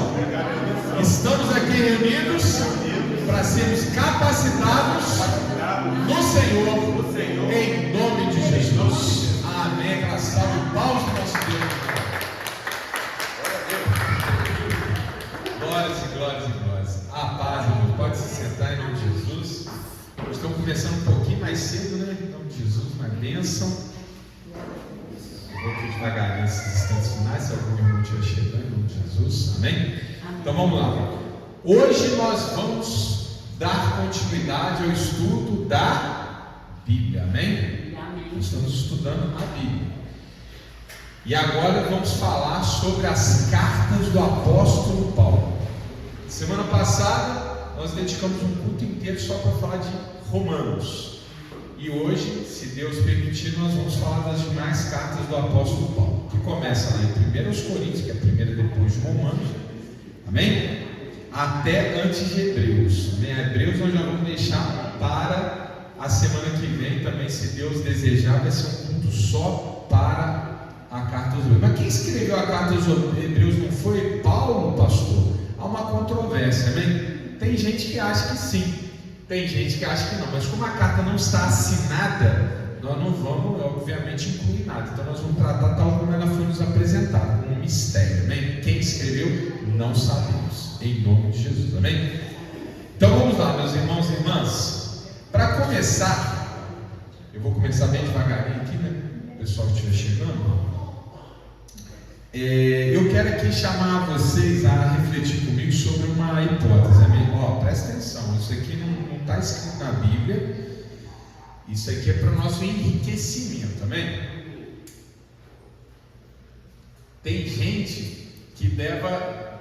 benção. Estamos aqui reunidos para sermos capacitados no Senhor, em nome de Jesus. Amém. Graças a Deus do nosso Deus. Glórias e glórias e glórias. A paz, irmão. Pode se sentar em nome de Jesus. Nós estamos começando um pouquinho mais cedo, né? Em nome de Jesus, uma bênção. Vou aqui devagarinho nesses instantes finais, se algum irmão estiver chegando, em nome de Jesus, amém? Então vamos lá. Hoje nós vamos dar continuidade ao estudo da Bíblia, amém? Nós estamos estudando a Bíblia. E agora vamos falar sobre as cartas do apóstolo Paulo. Semana passada nós dedicamos um culto inteiro só para falar de Romanos. E hoje, se Deus permitir, nós vamos falar das demais cartas do apóstolo Paulo, que começa lá em 1 Coríntios, que é a primeira depois de Romanos, amém? Até antes de Hebreus, amém? Hebreus nós já vamos deixar para a semana que vem também, se Deus desejar, vai ser um culto só para a carta aos Hebreus. Mas quem escreveu a carta aos Hebreus não foi Paulo, pastor? Há uma controvérsia, amém? Tem gente que acha que sim. Tem gente que acha que não, mas como a carta não está assinada, nós não vamos, obviamente, incluir nada. Então nós vamos tratar tal como ela foi nos apresentada, como um mistério, amém? Quem escreveu, não sabemos, em nome de Jesus, amém? Então vamos lá, meus irmãos e irmãs. Para começar, eu vou começar bem devagarinho aqui, né? O pessoal que estiver chegando. Eu quero aqui chamar vocês a refletir comigo sobre uma hipótese, amém? Presta atenção, isso aqui não está escrito na Bíblia, isso aqui é para o nosso enriquecimento, amém? Tem gente que deve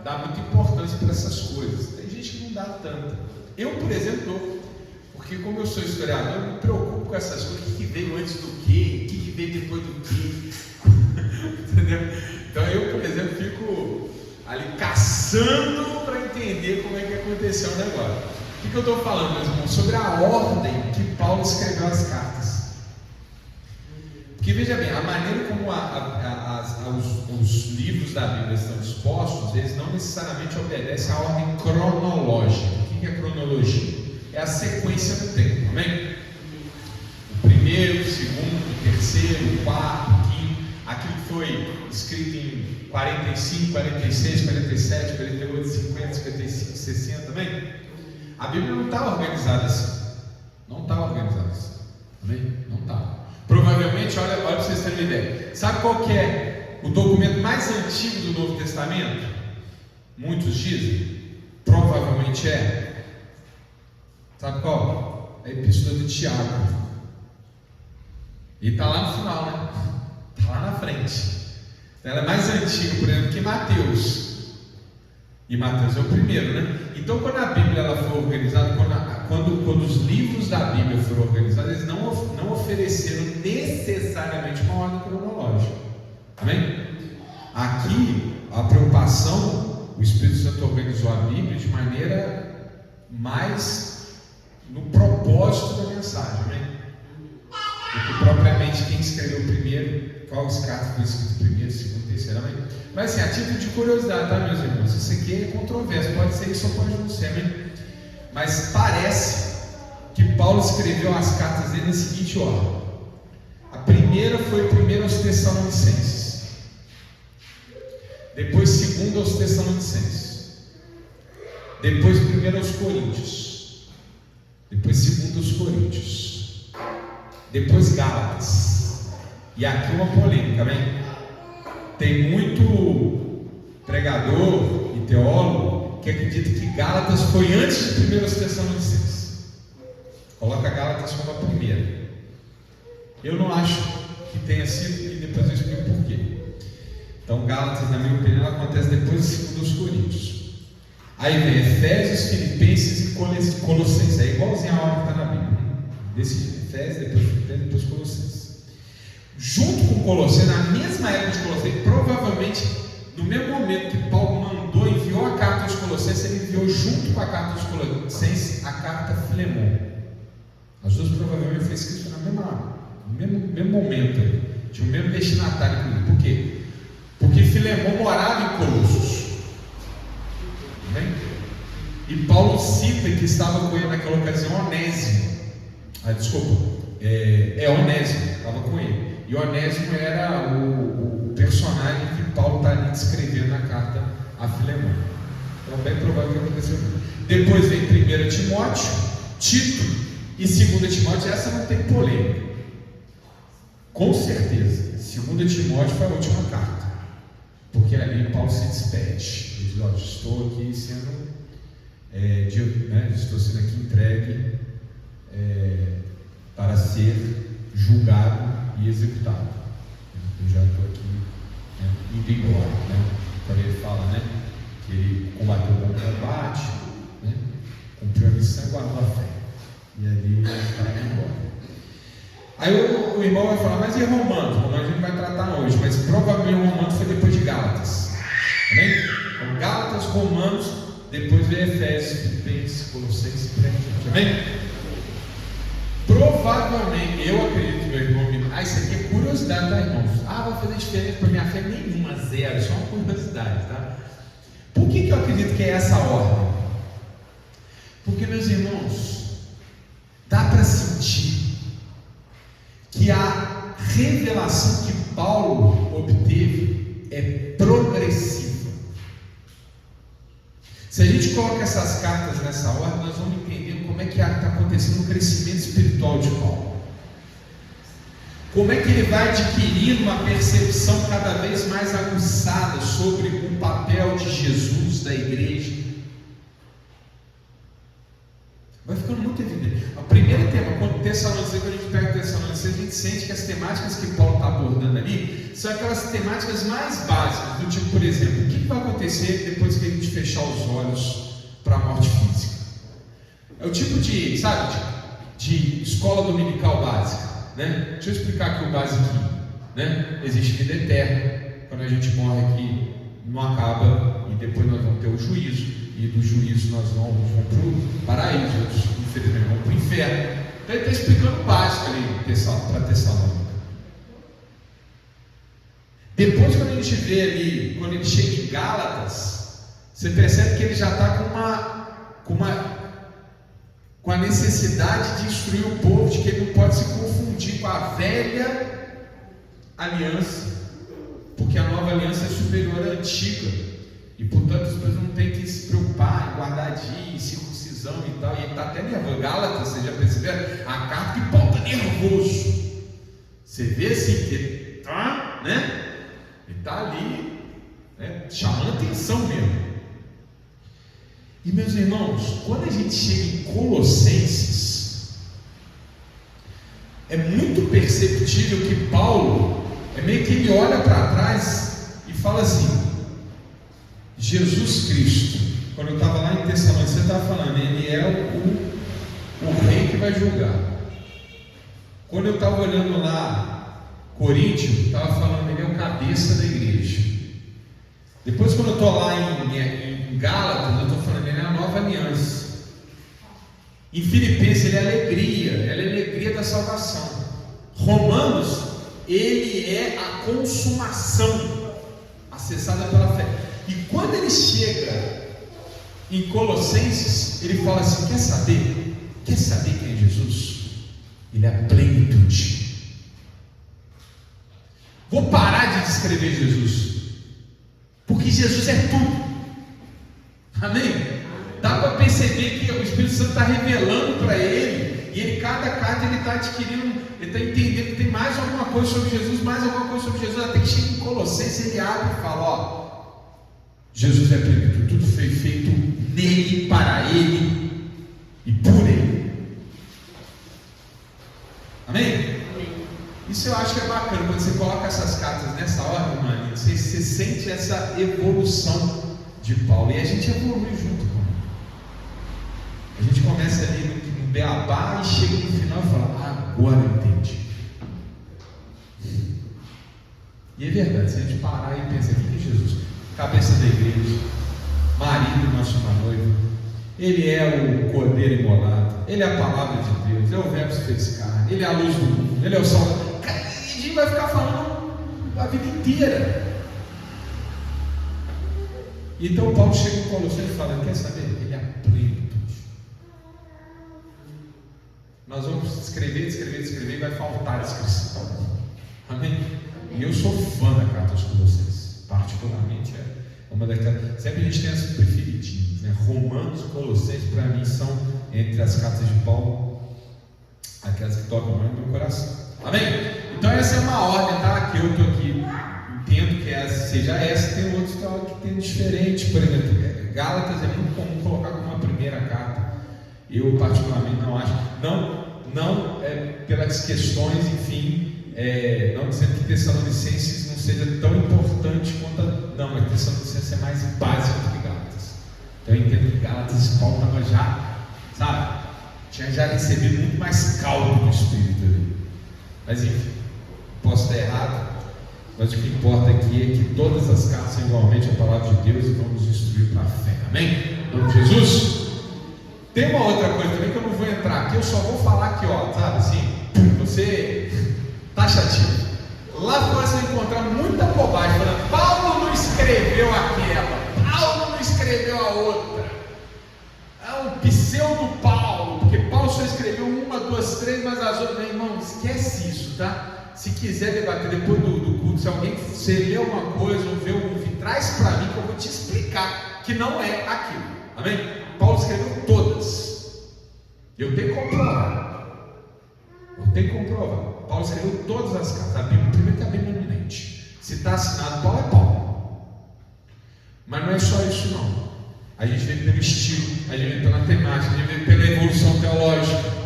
dar muita importância para essas coisas, tem gente que não dá tanta. Eu, por exemplo, dou, porque como eu sou historiador, eu me preocupo com essas coisas, o que veio antes do quê, o que veio depois do quê, entendeu? Então eu, por exemplo, fico ali caçando para entender como é que aconteceu o negócio. O que eu estou falando, meus irmãos? Sobre a ordem que Paulo escreveu as cartas. Porque veja bem, a maneira como os livros da Bíblia estão dispostos, eles não necessariamente obedecem à ordem cronológica. O que é cronologia? É a sequência do tempo, amém? O primeiro, o segundo, o terceiro, o quarto, o quinto. Aquilo que foi escrito em 45, 46, 47, 48, 50, 55, 60 também. A Bíblia não está organizada assim. Não está organizada assim. Amém? Não está. Provavelmente, olha para vocês terem uma ideia. Sabe qual que é o documento mais antigo do Novo Testamento? Muitos dizem. Provavelmente é. Sabe qual? A Epístola de Tiago. E está lá no final, né? Está lá na frente. Ela é mais antiga, por exemplo, que Mateus. E Mateus é o primeiro, né? Então, quando a Bíblia ela foi organizada, quando os livros da Bíblia foram organizados, eles não ofereceram necessariamente uma ordem cronológica. Amém? Aqui, a preocupação, o Espírito Santo organizou a Bíblia de maneira mais no propósito da mensagem, amém? Porque propriamente quem escreveu primeiro, qual carta foi escrito primeiro, segundo, terceiro, amém? Mas assim, a título de curiosidade, tá, meus irmãos? Isso aqui é controverso, pode ser isso ou pode não ser, amém? Mas parece que Paulo escreveu as cartas dele na seguinte ordem. A primeira foi primeiro aos Tessalonicenses, depois segundo aos Tessalonicenses, depois primeiro aos Coríntios, depois segundo aos Coríntios, depois Gálatas. E aqui uma polêmica, amém? Tem muito pregador e teólogo que acredita que Gálatas foi antes de 1 Tessalonicenses. Coloca Gálatas como a primeira. Eu não acho que tenha sido, e depois eu explico por quê. Então Gálatas, na minha opinião, ela acontece depois de 2 Coríntios. Aí vem Efésios, Filipenses e Colossenses. É igualzinho a ordem que está na Bíblia. Desse Efésios, depois Filipenses, depois Colossenses. Junto com Colossenses, na mesma época de Colossenses, provavelmente no mesmo momento que Paulo mandou, enviou a carta aos Colossenses, ele enviou junto com a carta aos Colossenses a carta a Filemon. As duas provavelmente foram escritas no mesmo momento, tinha o mesmo destinatário. Por quê? Porque Filemon morava em Colossos. E Paulo cita que estava com ele naquela ocasião Onésimo. Onésimo estava com ele. E Onésimo era o personagem que Paulo está ali descrevendo na carta a Filemão. Então é bem provável que aconteceu. Depois vem 1 Timóteo, Tito e 2 Timóteo. Essa não tem polêmica. Com certeza, 2 Timóteo foi a última carta. Porque ali Paulo se despede. Ele diz: estou aqui sendo estou sendo aqui entregue para ser julgado e executado. Eu já estou aqui indo embora. Quando ele fala que ele combateu o bom combate, cumpriu a missão e guardou a fé. E ali ele está indo embora. Aí o irmão vai falar: mas e Romanos? Romanos a gente vai tratar hoje, mas provavelmente Romanos foi depois de Gálatas. Amém? Então, Gálatas, Romanos, depois vem Efésios, Filipenses, Colossenses, amém? Provavelmente, eu acredito, meu irmão, isso aqui é curiosidade, tá, irmãos? Vai fazer diferença para minha fé? Nenhuma, zero, só uma curiosidade, tá? Por que eu acredito que é essa ordem? Porque, meus irmãos, dá para sentir que a revelação que Paulo obteve é progressiva. Se a gente coloca essas cartas nessa ordem, nós vamos entender como é que está acontecendo o crescimento espiritual de Paulo. Como é que ele vai adquirindo uma percepção cada vez mais aguçada sobre o papel de Jesus, da igreja. Vai ficando muito evidente. O primeiro tema, quando a gente pega Tessalonicenses, a gente sente que as temáticas que Paulo está abordando ali são aquelas temáticas mais básicas, do tipo, por exemplo, o que vai acontecer depois que a gente fechar os olhos para a morte física? É o tipo de escola dominical básica. Deixa eu explicar aqui o basiquinho. Existe vida eterna. Quando a gente morre aqui, não acaba, e depois nós vamos ter o juízo, e do juízo nós vamos para o paraíso, infelizmente vamos para o inferno. Então ele está explicando o básico ali para Tessalônica. Depois, quando a gente vê ali, quando ele chega em Gálatas, você percebe que ele já está com a necessidade de instruir o povo de que ele não pode se confundir com a velha aliança, porque a nova aliança é superior à antiga, e portanto as pessoas não têm que se preocupar em guardar dia, em circuncisão e tal. E ele está até nervoso. Gálatas, vocês já perceberam? A carta que Paulo está nervoso. Você vê assim que ele está, ele está ali, chamando atenção mesmo. E meus irmãos, quando a gente chega em Colossenses, é muito perceptível que Paulo, meio que ele olha para trás e fala assim: Jesus Cristo, quando eu estava lá em Tessalônica, você estava falando, ele é o rei que vai julgar. Quando eu estava olhando lá Coríntios, estava falando, ele é o cabeça da igreja. Depois, quando eu estou lá em Gálatas, eu estou falando, ele é a nova aliança. Em Filipenses, ele é a alegria da salvação. Romanos, ele é a consumação acessada pela fé. E quando ele chega em Colossenses, ele fala assim: quer saber quem é Jesus? Ele é a plenitude. Vou parar de descrever Jesus, porque Jesus é tudo. Amém? Dá para perceber que o Espírito Santo está revelando para ele, e ele, cada carta, ele está adquirindo, ele está entendendo que tem mais alguma coisa sobre Jesus, até que chega em Colossenses, ele abre e fala: Jesus é plenitude, tudo foi feito nele, para ele e por ele. Amém? Amém. Isso eu acho que é bacana, quando você coloca essas cartas nessa ordem, mano, você sente essa evolução de Paulo, e a gente evolui junto com ele. A gente começa ali no beabá e chega no final e fala: agora eu entendi. E é verdade, se a gente parar e pensar: quem é Jesus? Cabeça da igreja, marido do nosso noivo, ele é o cordeiro imolado, ele é a palavra de Deus, é o verbo que se fez carne, ele é a luz do mundo, ele é o sol. A gente vai ficar falando a vida inteira. Então Paulo chega em Colossenses e fala: quer saber? Ele é a plenitude. Nós vamos escrever, e vai faltar a descrição. Amém? E eu sou fã da carta aos Colossenses, particularmente é uma daquelas. Sempre a gente tem as preferidinhas, né? Romanos e Colossenses, para mim, são entre as cartas de Paulo, aquelas que tocam mais no meu coração. Amém? Então, essa é uma ordem, tá? Que eu estou aqui, entendo que seja essa, tem outros que tem diferente. Por exemplo, Gálatas é muito comum colocar como a primeira carta. Eu, particularmente, não acho. Não pelas questões, enfim. Não dizendo que Tessalonicenses não seja tão importante quanto não, mas Tessalonicenses é mais básico do que Gálatas. Então eu entendo que Gálatas Paulo estava já, sabe, tinha já recebido muito mais caldo do Espírito ali. Mas enfim, posso estar errado, mas o que importa aqui é que todas as cartas são igualmente a palavra de Deus e vão nos instruir para a fé. Amém? Em nome de Jesus. Tem uma outra coisa também que eu não vou entrar aqui, eu só vou falar aqui, ó, sabe assim, você taxativo. Lá fora você vai encontrar muita bobagem falando, Paulo não escreveu aquela, Paulo não escreveu a outra. É um pseudo Paulo, porque Paulo só escreveu 1, 2, 3, mas as outras, meu irmão, esquece isso, tá? Se quiser debater depois do culto, se alguém você lê alguma coisa ou vê algum vídeo, traz para mim que eu vou te explicar que não é aquilo. Amém? Paulo escreveu todas. Eu tenho que comprovar. Paulo escreveu todas as cartas. A Bíblia, primeiro que a Bíblia é eminente. Se está assinado, Paulo é Paulo. Mas não é só isso não. A gente vê pelo estilo, a gente vê pela temática, a gente vê pela evolução teológica.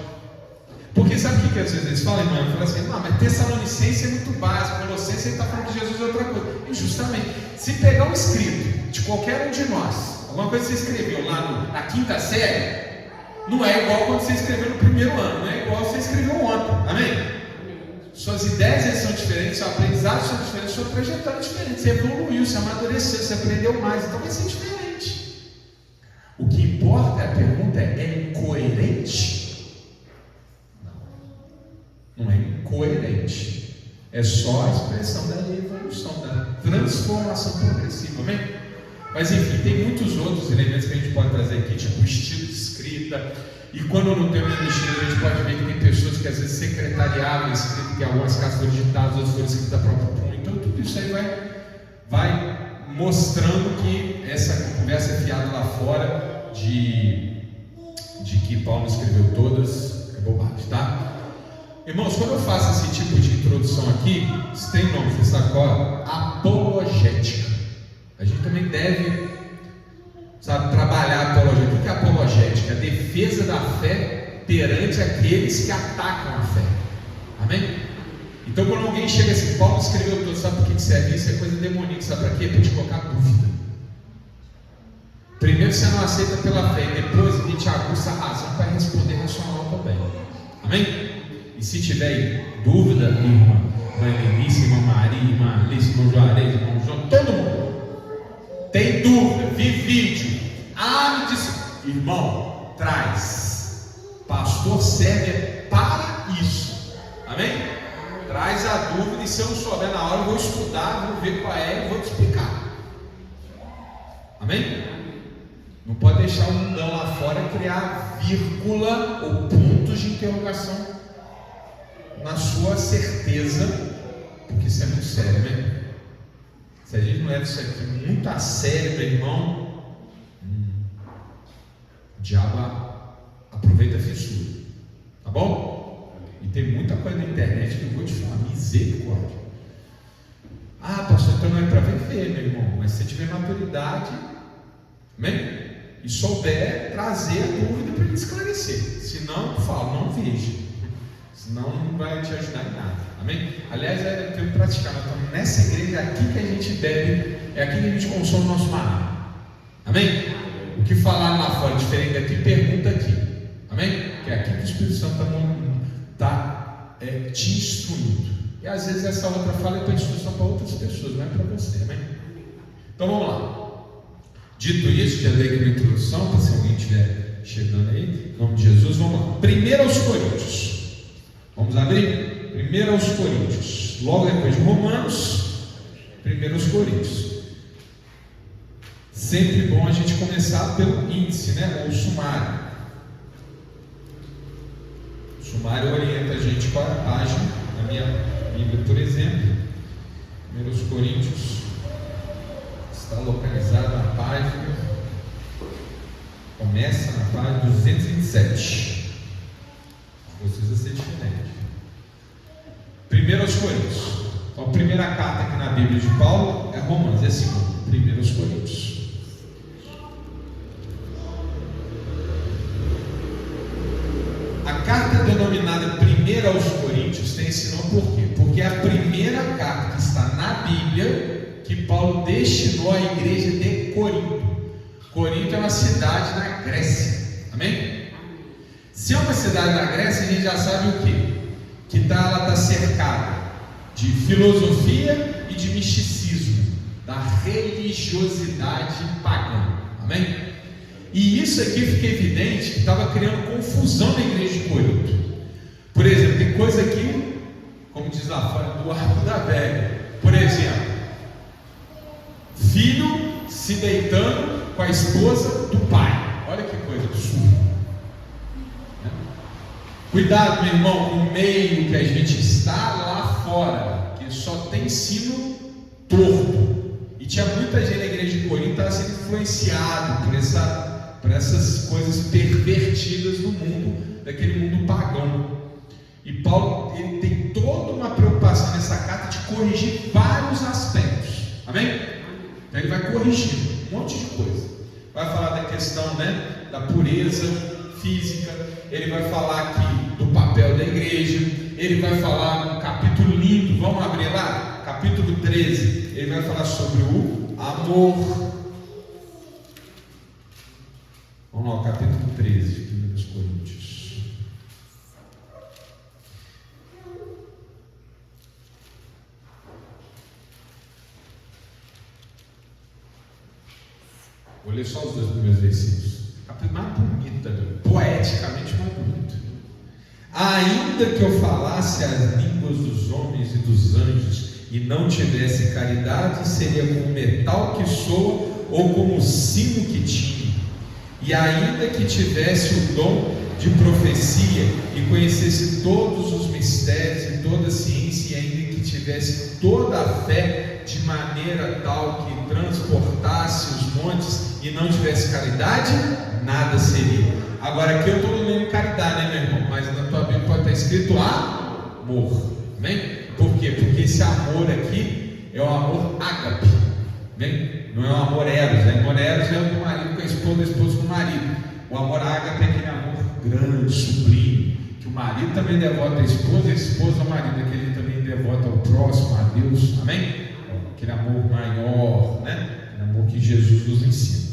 Porque sabe o que às vezes eles falam, irmão? Falam assim, não, mas Tessalonicense é muito básico, Colossenses ele está falando que Jesus é outra coisa. E justamente, se pegar um escrito de qualquer um de nós, alguma coisa que você escreveu lá na quinta série, não é igual quando você escreveu no primeiro ano, não é igual você escreveu ontem, amém? Suas ideias são diferentes, seu aprendizado são diferentes, sua trajetória é diferente, você evoluiu, você amadureceu, você aprendeu mais, então vai ser diferente. O que importa, a pergunta é incoerente? Não é incoerente, é só a expressão da evolução, da transformação progressiva, amém? Mas enfim, tem muitos outros elementos que a gente pode trazer aqui, tipo o estilo de escrita. E quando não tem o mesmo estilo, a gente pode ver que tem pessoas que às vezes secretariavam a escrita, que algumas cartas foram digitadas, outras foram escritas da própria punho. Então tudo isso aí vai mostrando que essa conversa é fiada lá fora de que Paulo escreveu todas, é bobagem, tá? Irmãos, quando eu faço esse tipo de introdução aqui, isso tem nome, você sabe qual? Apologética. A gente também deve, trabalhar a apologética. O que é apologética? A defesa da fé perante aqueles que atacam a fé. Amém? Então, quando alguém chega assim, Paulo escreveu tudo, sabe por que serve isso? É coisa demoníaca, sabe para quê? Para te colocar dúvida. Primeiro você não aceita pela fé, e depois a gente aguça a razão para responder racional também. Amém? E se tiver dúvida, irmã Helenice, irmã Maria, irmã Alice, irmão Juarez, irmão João, todo mundo tem dúvida, vi vídeo, me disse, irmão, traz, pastor serve para isso, amém? Traz a dúvida, e se eu não souber na hora, eu vou estudar, vou ver qual é e vou te explicar, amém? Não pode deixar o mundão lá fora criar vírgula ou pontos de interrogação na sua certeza, porque isso é muito sério, né? Se a gente não leva isso aqui muito a sério, meu irmão, o diabo aproveita a fissura, tá bom? E tem muita coisa na internet que eu vou te falar, misericórdia. Pastor, então não é para ver, meu irmão, mas se você tiver maturidade, amém? E souber trazer a dúvida para ele esclarecer, senão eu falo, não veja. Senão não vai te ajudar em nada, amém? Aliás, eu tenho que praticar, nós estamos nessa igreja, é aqui que a gente bebe, é aqui que a gente consome o nosso maná, amém? O que falar lá fora diferente daqui, pergunta aqui, amém? Que é aqui que o Espírito Santo está te instruindo, e às vezes essa outra fala é para instrução para outras pessoas, não é para você, amém? Então vamos lá. Dito isso, já dei aqui uma introdução, para se alguém estiver chegando aí, em nome de Jesus, vamos lá. 1 Coríntios. Vamos abrir? 1 Coríntios. Logo depois de Romanos, 1 Coríntios. sempre bom a gente começar pelo índice, né? Ou sumário. O sumário orienta a gente para a página. Na minha Bíblia, por exemplo, 1 Coríntios está localizado na página, começa na página 227. Precisa ser diferente. 1 Coríntios. Então, a primeira carta aqui na Bíblia de Paulo é Romanos, é a segunda, 1 Coríntios. A carta denominada 1 aos Coríntios tem esse nome por quê? Porque é a primeira carta que está na Bíblia que Paulo destinou à igreja de Corinto. Corinto é uma cidade na Grécia. Amém? Se é uma cidade na Grécia, a gente já sabe o quê? Que ela está cercada de filosofia e de misticismo, da religiosidade pagã. Amém? E isso aqui fica evidente que estava criando confusão na igreja de Corinto. Por exemplo, tem coisa aqui, como diz lá fora, do arco da velha. Por exemplo, filho se deitando com a esposa do pai. Olha que coisa absurda. Cuidado, meu irmão, com o meio que a gente está lá fora, que só tem ensino torto. E tinha muita gente na igreja de Corinto que estava sendo influenciado por essas coisas pervertidas do mundo, daquele mundo pagão. E Paulo, ele tem toda uma preocupação nessa carta de corrigir vários aspectos. Amém? Então ele vai corrigir um monte de coisa. Vai falar da questão, né, da pureza física. Ele vai falar aqui do papel da igreja. Ele vai falar um capítulo lindo. Vamos abrir lá? Capítulo 13. Ele vai falar sobre o amor. Vamos lá, capítulo 13 de 1 Coríntios. Vou ler só os 2 primeiros versículos. Capítulo mais bonito, poeticamente mais bonito. Ainda que eu falasse as línguas dos homens e dos anjos e não tivesse caridade, seria como o metal que soa ou como o sino que tinha. E ainda que tivesse o dom de profecia e conhecesse todos os mistérios e toda a ciência, e ainda que tivesse toda a fé de maneira tal que transportasse os montes e não tivesse caridade, nada seria. Agora aqui eu estou lendo caridade, né, meu irmão? Mas na tua Bíblia pode estar escrito amor. Amém? Por quê? Porque esse amor aqui é o amor ágape. Amém? Não é o amor eros. O amor eros é o do marido com a esposa com o marido. O amor ágape é aquele amor grande, sublime, que o marido também devota a esposa ao marido, aquele também devota ao próximo, a Deus. Amém? Aquele amor maior, né? Aquele amor que Jesus nos ensina.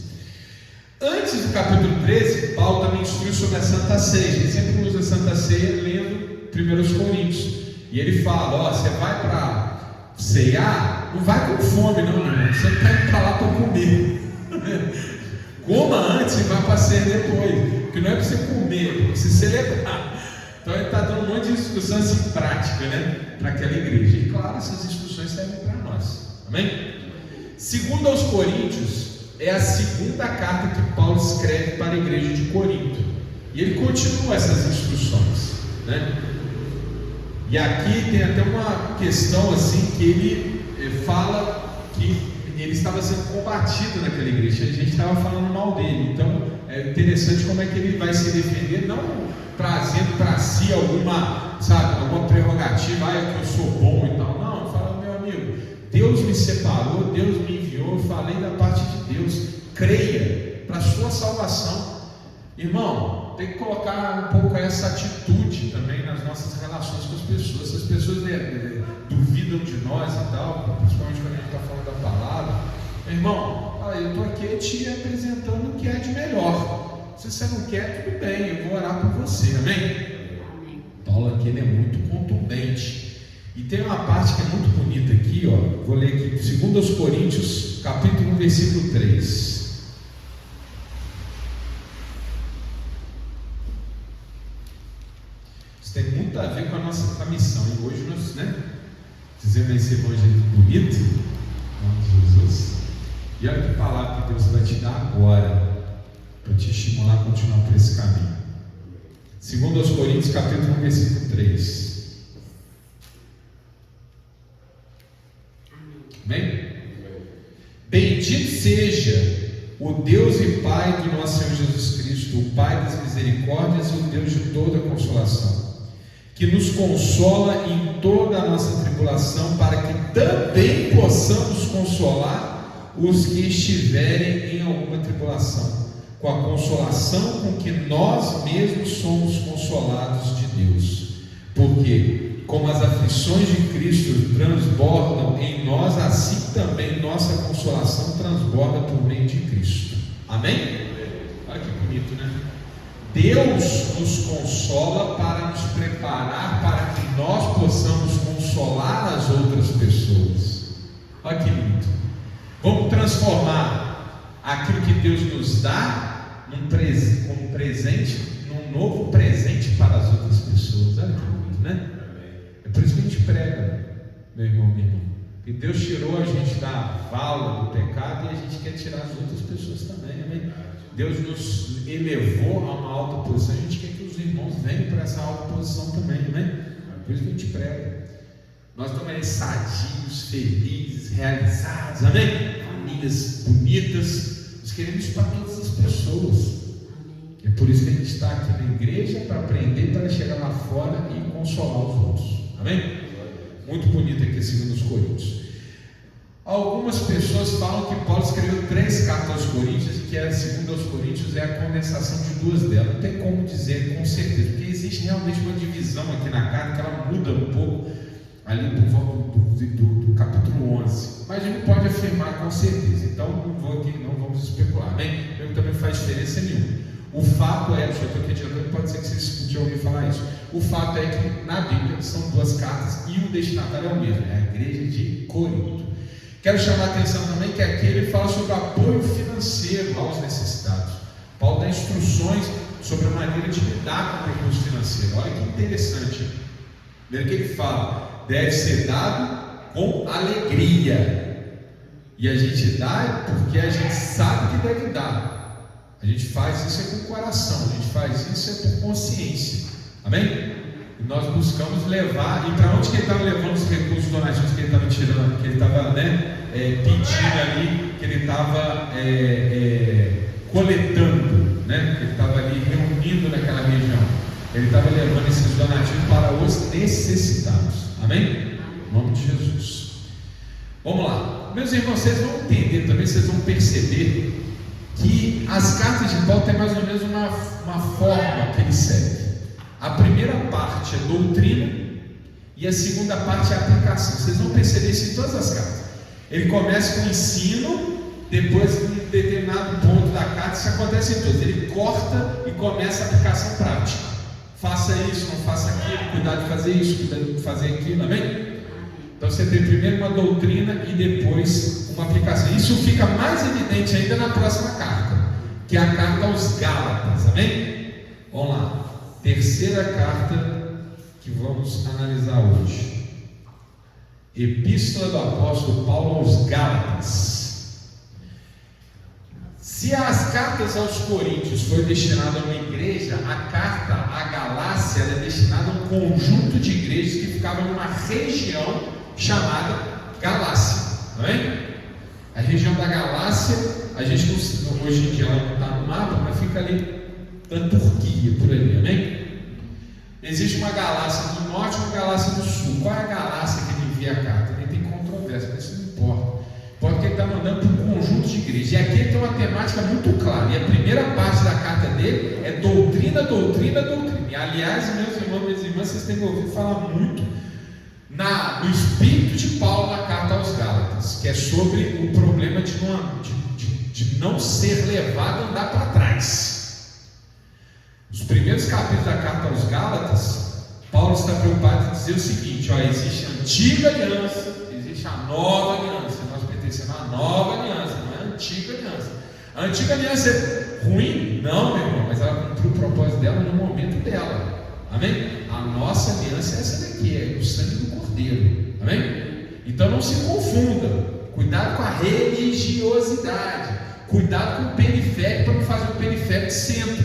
Antes do capítulo 13, Paulo também instrui sobre a Santa Ceia. Ele sempre usa a Santa Ceia lendo 1 Coríntios. E ele fala, você vai para ceiar, não vai com fome não, meu irmão. Você não está indo para lá para comer. Coma antes e vá para a ceia depois. Porque não é para você comer, é para você celebrar. Então ele está dando um monte de instruções assim, prática, né? Para aquela igreja. E claro, essas instruções servem para nós. Amém? Segundo aos Coríntios, é a segunda carta que Paulo escreve para a igreja de Corinto. E ele continua essas instruções, né? E aqui tem até uma questão assim que ele fala que ele estava sendo combatido naquela igreja. A gente estava falando mal dele. Então é interessante como é que ele vai se defender, não trazendo para si alguma prerrogativa, que eu sou bom e tal. Não, ele fala, meu amigo, Deus me separou, Deus me enviou, eu falei da parte de Deus, creia para a sua salvação. Irmão, tem que colocar um pouco essa atitude também nas nossas relações com as pessoas. Se as pessoas duvidam de nós e tal, principalmente quando a gente está falando da palavra, irmão, eu estou aqui te apresentando o que é de melhor. Se você não quer, tudo bem, eu vou orar por você, amém? Paulo aqui ele é muito contundente. E tem uma parte que é muito bonita aqui, vou ler aqui, 2 Coríntios, capítulo 1, versículo 3. Isso tem muito a ver com a nossa missão. E hoje nós, fizemos esse evangelho bonito, em nome de Jesus. E olha que palavra que Deus vai te dar agora, para te estimular a continuar por esse caminho. 2 Coríntios, capítulo 1, versículo 3. Amém? Bendito seja o Deus e Pai do nosso Senhor Jesus Cristo, o Pai das misericórdias e o Deus de toda consolação, que nos consola em toda a nossa tribulação, para que também possamos consolar os que estiverem em alguma tribulação, com a consolação com que nós mesmos somos consolados de Deus. Porque, como as aflições de Cristo transbordam em nós, assim também nossa consolação transborda por meio de Cristo. Amém? Olha que bonito, né? Deus nos consola para nos preparar para que nós possamos consolar as outras pessoas. Olha que lindo. Vamos transformar aquilo que Deus nos dá como presente, num novo presente para as outras pessoas. Olha que bonito, né? É por isso que a gente prega, meu irmão, minha irmã. Que Deus tirou a gente da vala do pecado e a gente quer tirar as outras pessoas também, amém? Deus nos elevou a uma alta posição, a gente quer que os irmãos venham para essa alta posição também, amém? Por isso que a gente prega. Nós estamos aí sadios, felizes, realizados, amém? Famílias bonitas. Nós queremos para todas as pessoas. É por isso que a gente está aqui na igreja, para aprender, para chegar lá fora e consolar os outros, amém? Muito bonito aqui 2 Coríntios. Algumas pessoas falam que Paulo escreveu 3 cartas aos Coríntios e que a 2 aos Coríntios é a condensação de 2 delas. Não tem como dizer com certeza, porque existe realmente uma divisão aqui na carta que ela muda um pouco ali do capítulo 11, mas a gente pode afirmar com certeza. Então não vamos especular, bem? Também faz diferença nenhuma. O fato é, já estou aqui adiantando, pode ser que vocês escutem ouvir falar isso. O fato é que na Bíblia são 2 cartas e o destinatário é o mesmo, é a igreja de Corinto. Quero chamar a atenção também que aqui ele fala sobre o apoio financeiro aos necessitados. Paulo dá instruções sobre a maneira de lidar com o recurso financeiro. Olha que interessante. Primeiro que ele fala, deve ser dado com alegria. E a gente dá porque a gente sabe que deve dar. A gente faz isso é com o coração, a gente faz isso é por consciência. Amém? E nós buscamos levar. E para onde que ele estava levando os recursos donativos que ele estava tirando, que ele estava pedindo ali, que ele estava coletando, né? Que ele estava ali reunindo naquela região. Ele estava levando esses donativos para os necessitados. Amém? Em nome de Jesus. Vamos lá. Meus irmãos, vocês vão entender também, vocês vão perceber que as cartas de Paulo têm mais ou menos uma forma que ele segue. A primeira parte é doutrina e a segunda parte é aplicação. Vocês vão perceber isso em todas as cartas. Ele começa com o ensino, depois em determinado ponto da carta, isso acontece em todas. Ele corta e começa a aplicação prática. Faça isso, não faça aquilo, cuidado de fazer isso, cuidado de fazer aquilo, amém? Então você tem primeiro uma doutrina e depois uma aplicação. Isso fica mais evidente ainda na próxima carta, que é a carta aos Gálatas, amém? Vamos lá. Terceira carta que vamos analisar hoje. Epístola do apóstolo Paulo aos Gálatas. Se as cartas aos Coríntios foi destinada a uma igreja, a carta à Galácia é destinada a um conjunto de igrejas que ficavam numa região chamada Galácia, amém? A região da Galácia, a gente hoje em dia ela não está no mapa, mas fica ali da Turquia, por ali, amém? Existe uma Galácia do norte e uma Galácia do sul. Qual é a Galácia que ele envia a carta? Ele tem controvérsia, mas isso não importa. Importa que ele está mandando para um conjunto de igrejas. E aqui ele tem uma temática muito clara. E a primeira parte da carta dele é doutrina, doutrina, doutrina. E aliás, meus irmãos, minhas irmãs, vocês têm ouvido falar muito no espírito de Paulo na carta aos Gálatas, que é sobre o problema de não ser levado a andar para trás. Os primeiros capítulos da carta aos Gálatas, Paulo está preocupado em dizer o seguinte: existe a antiga aliança, existe a nova aliança. Nós pertencemos à nova aliança, não é a antiga aliança. A antiga aliança é ruim? Não, meu irmão, mas ela cumpriu o propósito dela no momento dela. Amém? A nossa aliança é essa daqui, é o sangue do Cordeiro. Amém? Então não se confunda. Cuidado com a religiosidade. Cuidado com o periférico, para não fazer o periférico centro.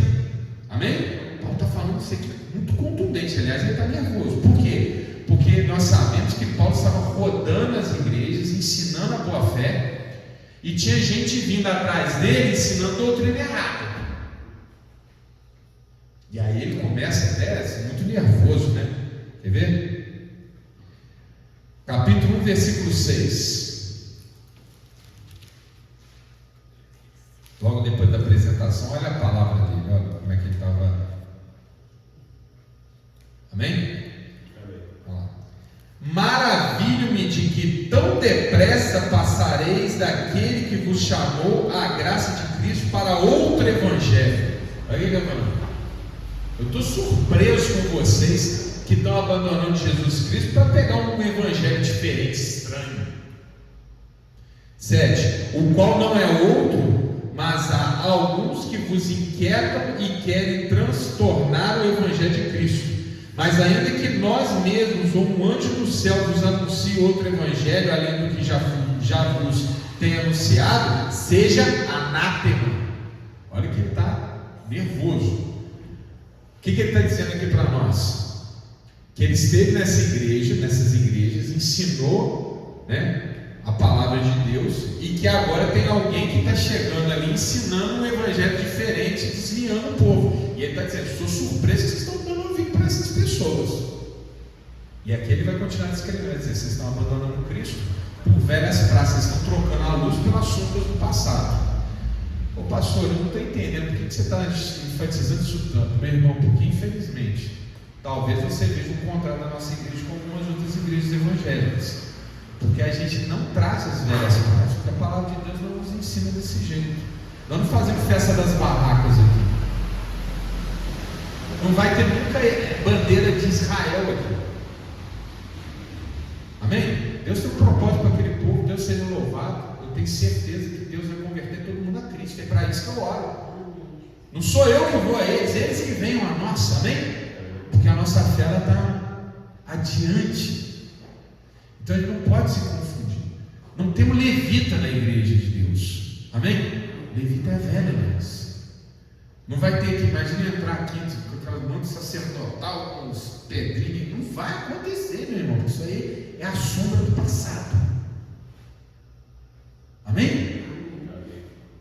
Amém? Paulo está falando isso aqui muito contundente. Aliás, ele está nervoso. Por quê? Porque nós sabemos que Paulo estava rodando as igrejas, ensinando a boa fé, e tinha gente vindo atrás dele ensinando doutrina errada. E aí ele começa até assim, muito nervoso, né? Quer ver? Capítulo 1, versículo 6. Logo depois da apresentação, olha a palavra dele, olha como é que ele estava. Amém? Maravilho-me de que tão depressa passareis daquele que vos chamou à graça de Cristo para outro evangelho. Olha o que eu falando. Eu estou surpreso com vocês que estão abandonando Jesus Cristo para pegar um evangelho diferente, estranho. 7. O qual não é outro, mas há alguns que vos inquietam e querem transtornar o evangelho de Cristo. Mas ainda que nós mesmos ou um anjo do céu vos anuncie outro evangelho, além do que já vos tem anunciado, seja anátema. Olha que ele está nervoso. O que ele está dizendo aqui para nós? Que ele esteve nessas igrejas, ensinou, né, a palavra de Deus, e que agora tem alguém que está chegando ali ensinando um evangelho diferente, desviando o povo. E ele está dizendo: estou surpreso que vocês estão dando ouvido para essas pessoas. E aqui ele vai continuar descrevendo, vai dizer: vocês estão abandonando Cristo por velhas praças, vocês estão trocando a luz pelas sombras do passado. Ô pastor, eu não estou entendendo por que você está enfatizando isso tanto, meu irmão, porque infelizmente talvez você veja o contrário da nossa igreja com algumas outras igrejas evangélicas, porque a gente não traz as velhas práticas, porque a palavra de Deus não nos ensina desse jeito. Nós não fazemos festa das barracas aqui, não vai ter nunca bandeira de Israel aqui. Amém? Deus tem um propósito para aquele povo, Deus seja louvado. Eu tenho certeza que Deus vai converter todo mundo a Cristo, é para isso que eu oro. Não sou eu que vou a eles que venham a nós, amém? Porque a nossa fé está adiante. Então ele não pode se confundir. Não temos levita na igreja de Deus, amém? Levita é velha, mas não vai ter que, imagina entrar aqui com aquela mão sacerdotal, com os pedrinhos. Não vai acontecer, meu irmão. Isso aí é a sombra do passado. Amém?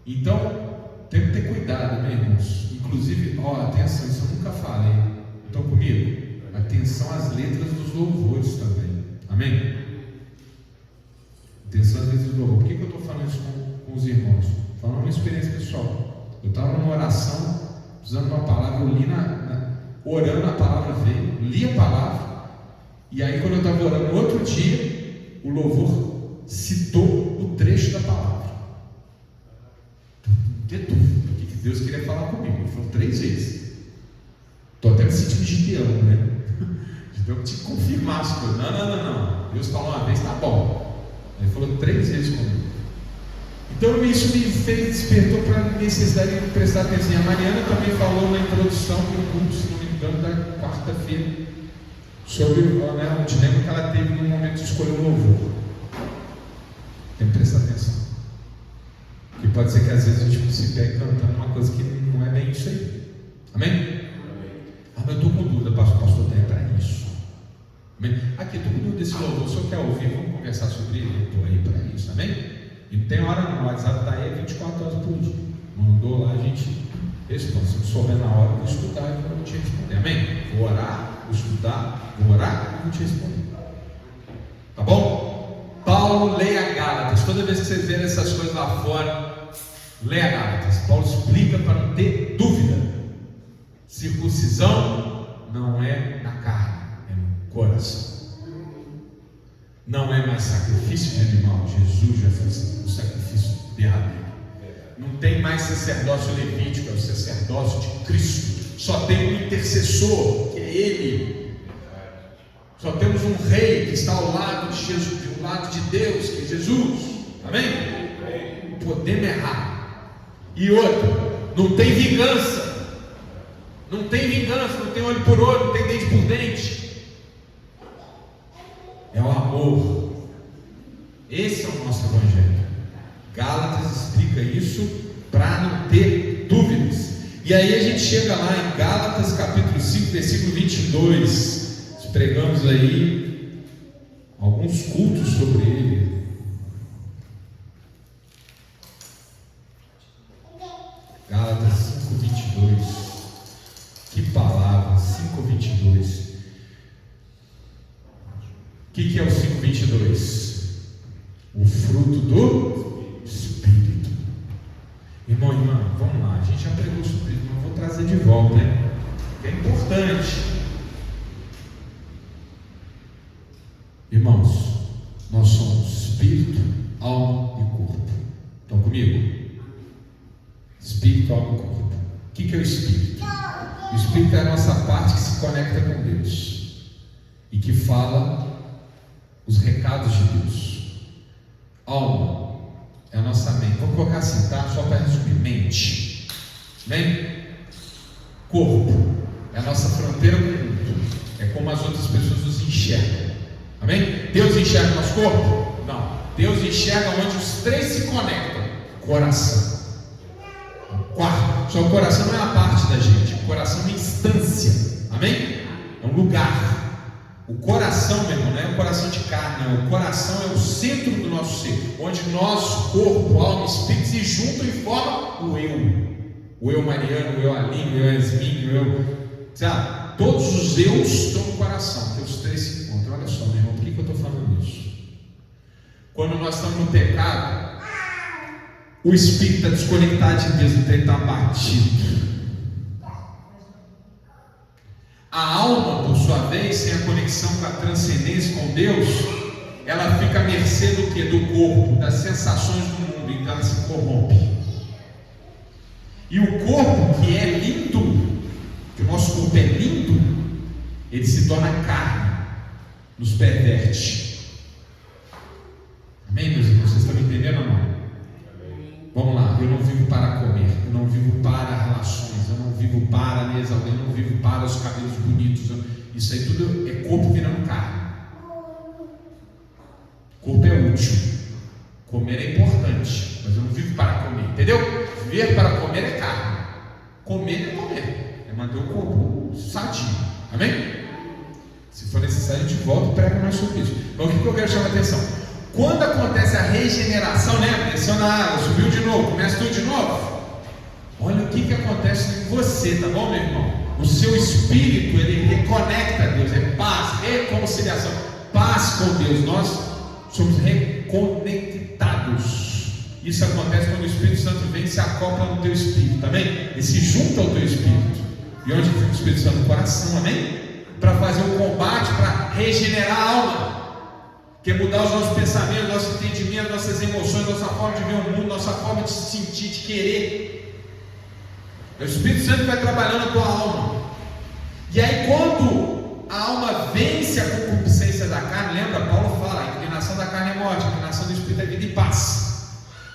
Então, tem que ter cuidado, meus irmãos. Inclusive, atenção, isso eu nunca falei. Estão comigo? Atenção às letras dos louvores também. Amém? Atenção às letras dos louvores. Por que eu estou falando isso com os irmãos? Falando uma experiência pessoal. Eu estava numa oração, usando uma palavra, eu li orando, a palavra veio, li a palavra, e aí quando eu estava orando no outro dia, o louvor citou o trecho da palavra. Não tem dúvida do que Deus queria falar comigo. Ele falou 3 vezes. Estou até me sentindo Gideão, né? Gideão que tinha que confirmar as coisas. Não. Deus falou uma vez, tá bom. Ele falou 3 vezes comigo. Então isso me despertou para a necessidade de prestar atenção. A Mariana também falou na introdução do culto, se não me engano, da quarta-feira, sobre o dilema que ela teve no momento de escolher o louvor. Tem que prestar atenção. Porque pode ser que às vezes a gente se pegue cantando uma coisa que não é bem isso aí. Amém? Mas eu estou com dúvida, pastor, tem para isso. Amém? Aqui, estou com dúvida desse louvor. Se eu quer ouvir, vamos conversar sobre ele. Eu estou aí para isso. Amém? E não tem hora não, o WhatsApp está aí 24 horas por dia. Mandou lá, a gente responde. Se não souber na hora, eu vou estudar e vou te responder. Amém? Vou orar, vou estudar, vou orar e vou te responder. Tá bom? Paulo, leia Gálatas. Toda vez que vocês verem essas coisas lá fora, leia Gálatas. Paulo explica para não ter dúvida. Circuncisão não é na carne, é no coração. Não é mais sacrifício de animal. Jesus já fez o sacrifício derradeiro. Não tem mais sacerdócio levítico, é o sacerdócio de Cristo. Só tem um intercessor, que é Ele. Só temos um rei que está ao lado de Jesus, ao lado de Deus, que é Jesus. Amém? Não podemos errar. E outro, não tem vingança. Não tem vingança, não tem olho por olho, não tem dente por dente. É o amor. Esse é o nosso evangelho. Gálatas explica isso para não ter dúvidas. E aí a gente chega lá em Gálatas capítulo 5, versículo 22. Nós pregamos aí alguns cultos sobre ele. Gálatas 5, 22. Que palavra, 5, 22. O que é o 5, 22? O fruto do Espírito. Irmão, irmã, vamos lá. A gente já pregou sobre isso, mas vou trazer de volta, né? É importante. Irmãos, nós somos espírito, alma e corpo. Estão comigo? Espírito, alma e corpo. O que é o espírito? O espírito é a nossa parte que se conecta com Deus e que fala os recados de Deus. Alma é a nossa mente. Vamos colocar assim, tá? Só para resumir: mente. Bem? Corpo é a nossa fronteira com o mundo. É como as outras pessoas nos enxergam. Amém? Deus enxerga o nosso corpo? Não. Deus enxerga onde os três se conectam: coração. Quarto. Só o coração não é a parte da gente. O coração é uma instância. Amém? É um lugar. O coração, meu irmão, não é o coração de carne, não. O coração é o centro do nosso ser, onde nosso corpo, alma e espírito se juntam e formam o eu. O eu Mariano, o eu Aline, o eu Yasmin, o eu... Sabe? Todos os eus estão no coração, que os três se encontram. Olha só, meu irmão, por que eu estou falando isso? Quando nós estamos no pecado, o espírito está desconectado de Deus, então ele está abatido. A alma, por sua vez, sem a conexão com a transcendência com Deus, ela fica à mercê do que? Do corpo, das sensações do mundo, então ela se corrompe. E o corpo, que é lindo, que o nosso corpo é lindo, ele se torna carne, nos perverte. Amém, meus irmãos? Vocês estão me entendendo ou não? Vamos lá, eu não vivo para comer, eu não vivo para relações, eu não vivo para me exaltar, eu não vivo para os cabelos bonitos. Isso aí tudo é corpo virando carne. Corpo é útil, comer é importante, mas eu não vivo para comer, entendeu? Viver para comer é carne, comer é comer, é manter o corpo sadio. Amém? Se for necessário, a gente volta e prega mais sobre isso. Então, o que eu quero chamar a atenção? Quando acontece a regeneração, né? Desceu na água, subiu de novo, começa tudo de novo. Olha o que acontece em você, tá bom, meu irmão? O seu espírito, ele reconecta a Deus, é paz, reconciliação, paz com Deus. Nós somos reconectados. Isso acontece quando o Espírito Santo vem e se acopla no teu espírito, tá bem? Ele se junta ao teu espírito. E onde fica o Espírito Santo? No coração, amém? Para fazer um combate, para regenerar a alma. Quer mudar os nossos pensamentos, nosso entendimento, nossas emoções, nossa forma de ver o mundo, nossa forma de se sentir, de querer. O Espírito Santo vai trabalhando a tua alma. E aí quando a alma vence a concupiscência da carne, lembra? Paulo fala, a inclinação da carne é morte, a inclinação do Espírito é vida e paz.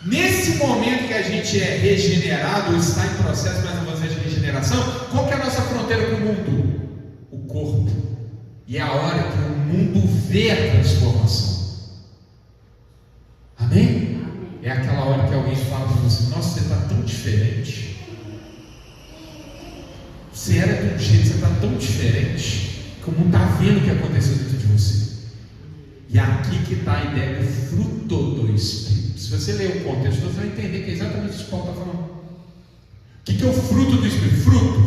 Nesse momento que a gente é regenerado, ou está em processo mais avançado de regeneração, qual que é a nossa fronteira com o mundo? O corpo. E é a hora que o mundo vê a transformação. Amém? É aquela hora que alguém fala para você: nossa, você está tão diferente. Você era de um jeito, você está tão diferente, que o mundo está vendo o que aconteceu dentro de você. E aqui que está a ideia do fruto do Espírito. Se você ler o contexto, você vai entender que é exatamente isso que Paulo está falando. O que é o fruto do Espírito? Fruto.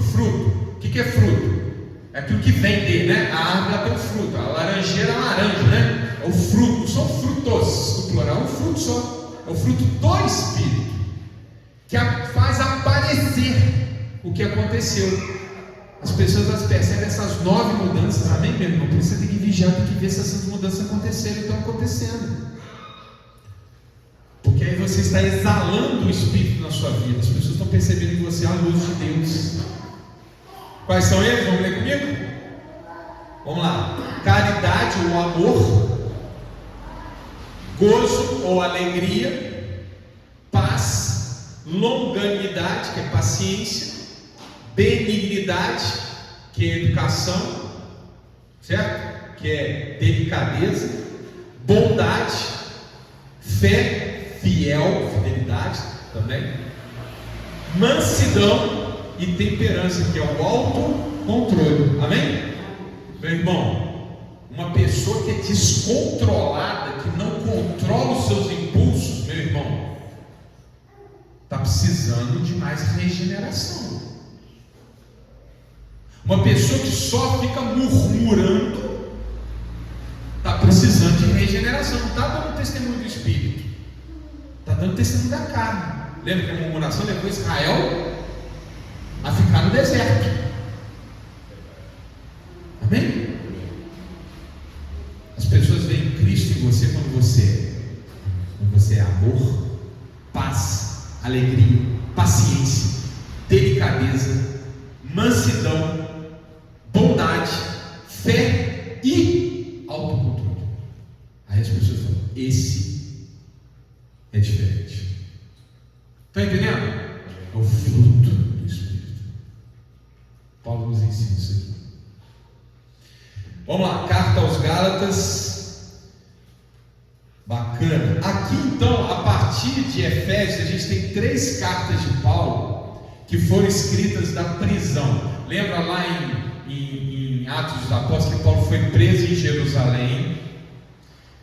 O que é fruto? É aquilo que vem dele, né? A árvore ela tem um fruto, a laranjeira é a laranja, né? É o fruto, são frutos, no plural, é um fruto só. É o fruto do Espírito, que faz aparecer o que aconteceu. As pessoas percebem essas 9 mudanças, amém, meu irmão? Por isso você tem que vigiar, tem que ver se essas mudanças aconteceram e estão acontecendo. Porque aí você está exalando o Espírito na sua vida, as pessoas estão percebendo que você é a luz de Deus. Quais são eles? Vamos ler comigo? Vamos lá. Caridade ou amor, gozo ou alegria, paz, longanimidade, que é paciência, benignidade, que é educação, certo? Que é delicadeza, bondade, fé, fidelidade também, mansidão e temperança, que é o autocontrole. Amém? Meu irmão, uma pessoa que é descontrolada, que não controla os seus impulsos, meu irmão, está precisando de mais regeneração. Uma pessoa que só fica murmurando está precisando de regeneração. Não está dando testemunho do Espírito, está dando testemunho da carne. Lembra que a murmuração levou Israel a ficar no deserto. Amém? As pessoas veem Cristo em você quando você é amor, paz, alegria, paciência, delicadeza, mansidão, bondade, fé e autocontrole. Aí as pessoas falam: esse é diferente. Está entendendo? É o fruto do Espírito. Paulo nos ensina isso aqui. Vamos lá, carta aos Gálatas. Bacana. Aqui então, a partir de Efésios, a gente tem 3 cartas de Paulo que foram escritas da prisão. Lembra lá em Atos dos Apóstolos que Paulo foi preso em Jerusalém,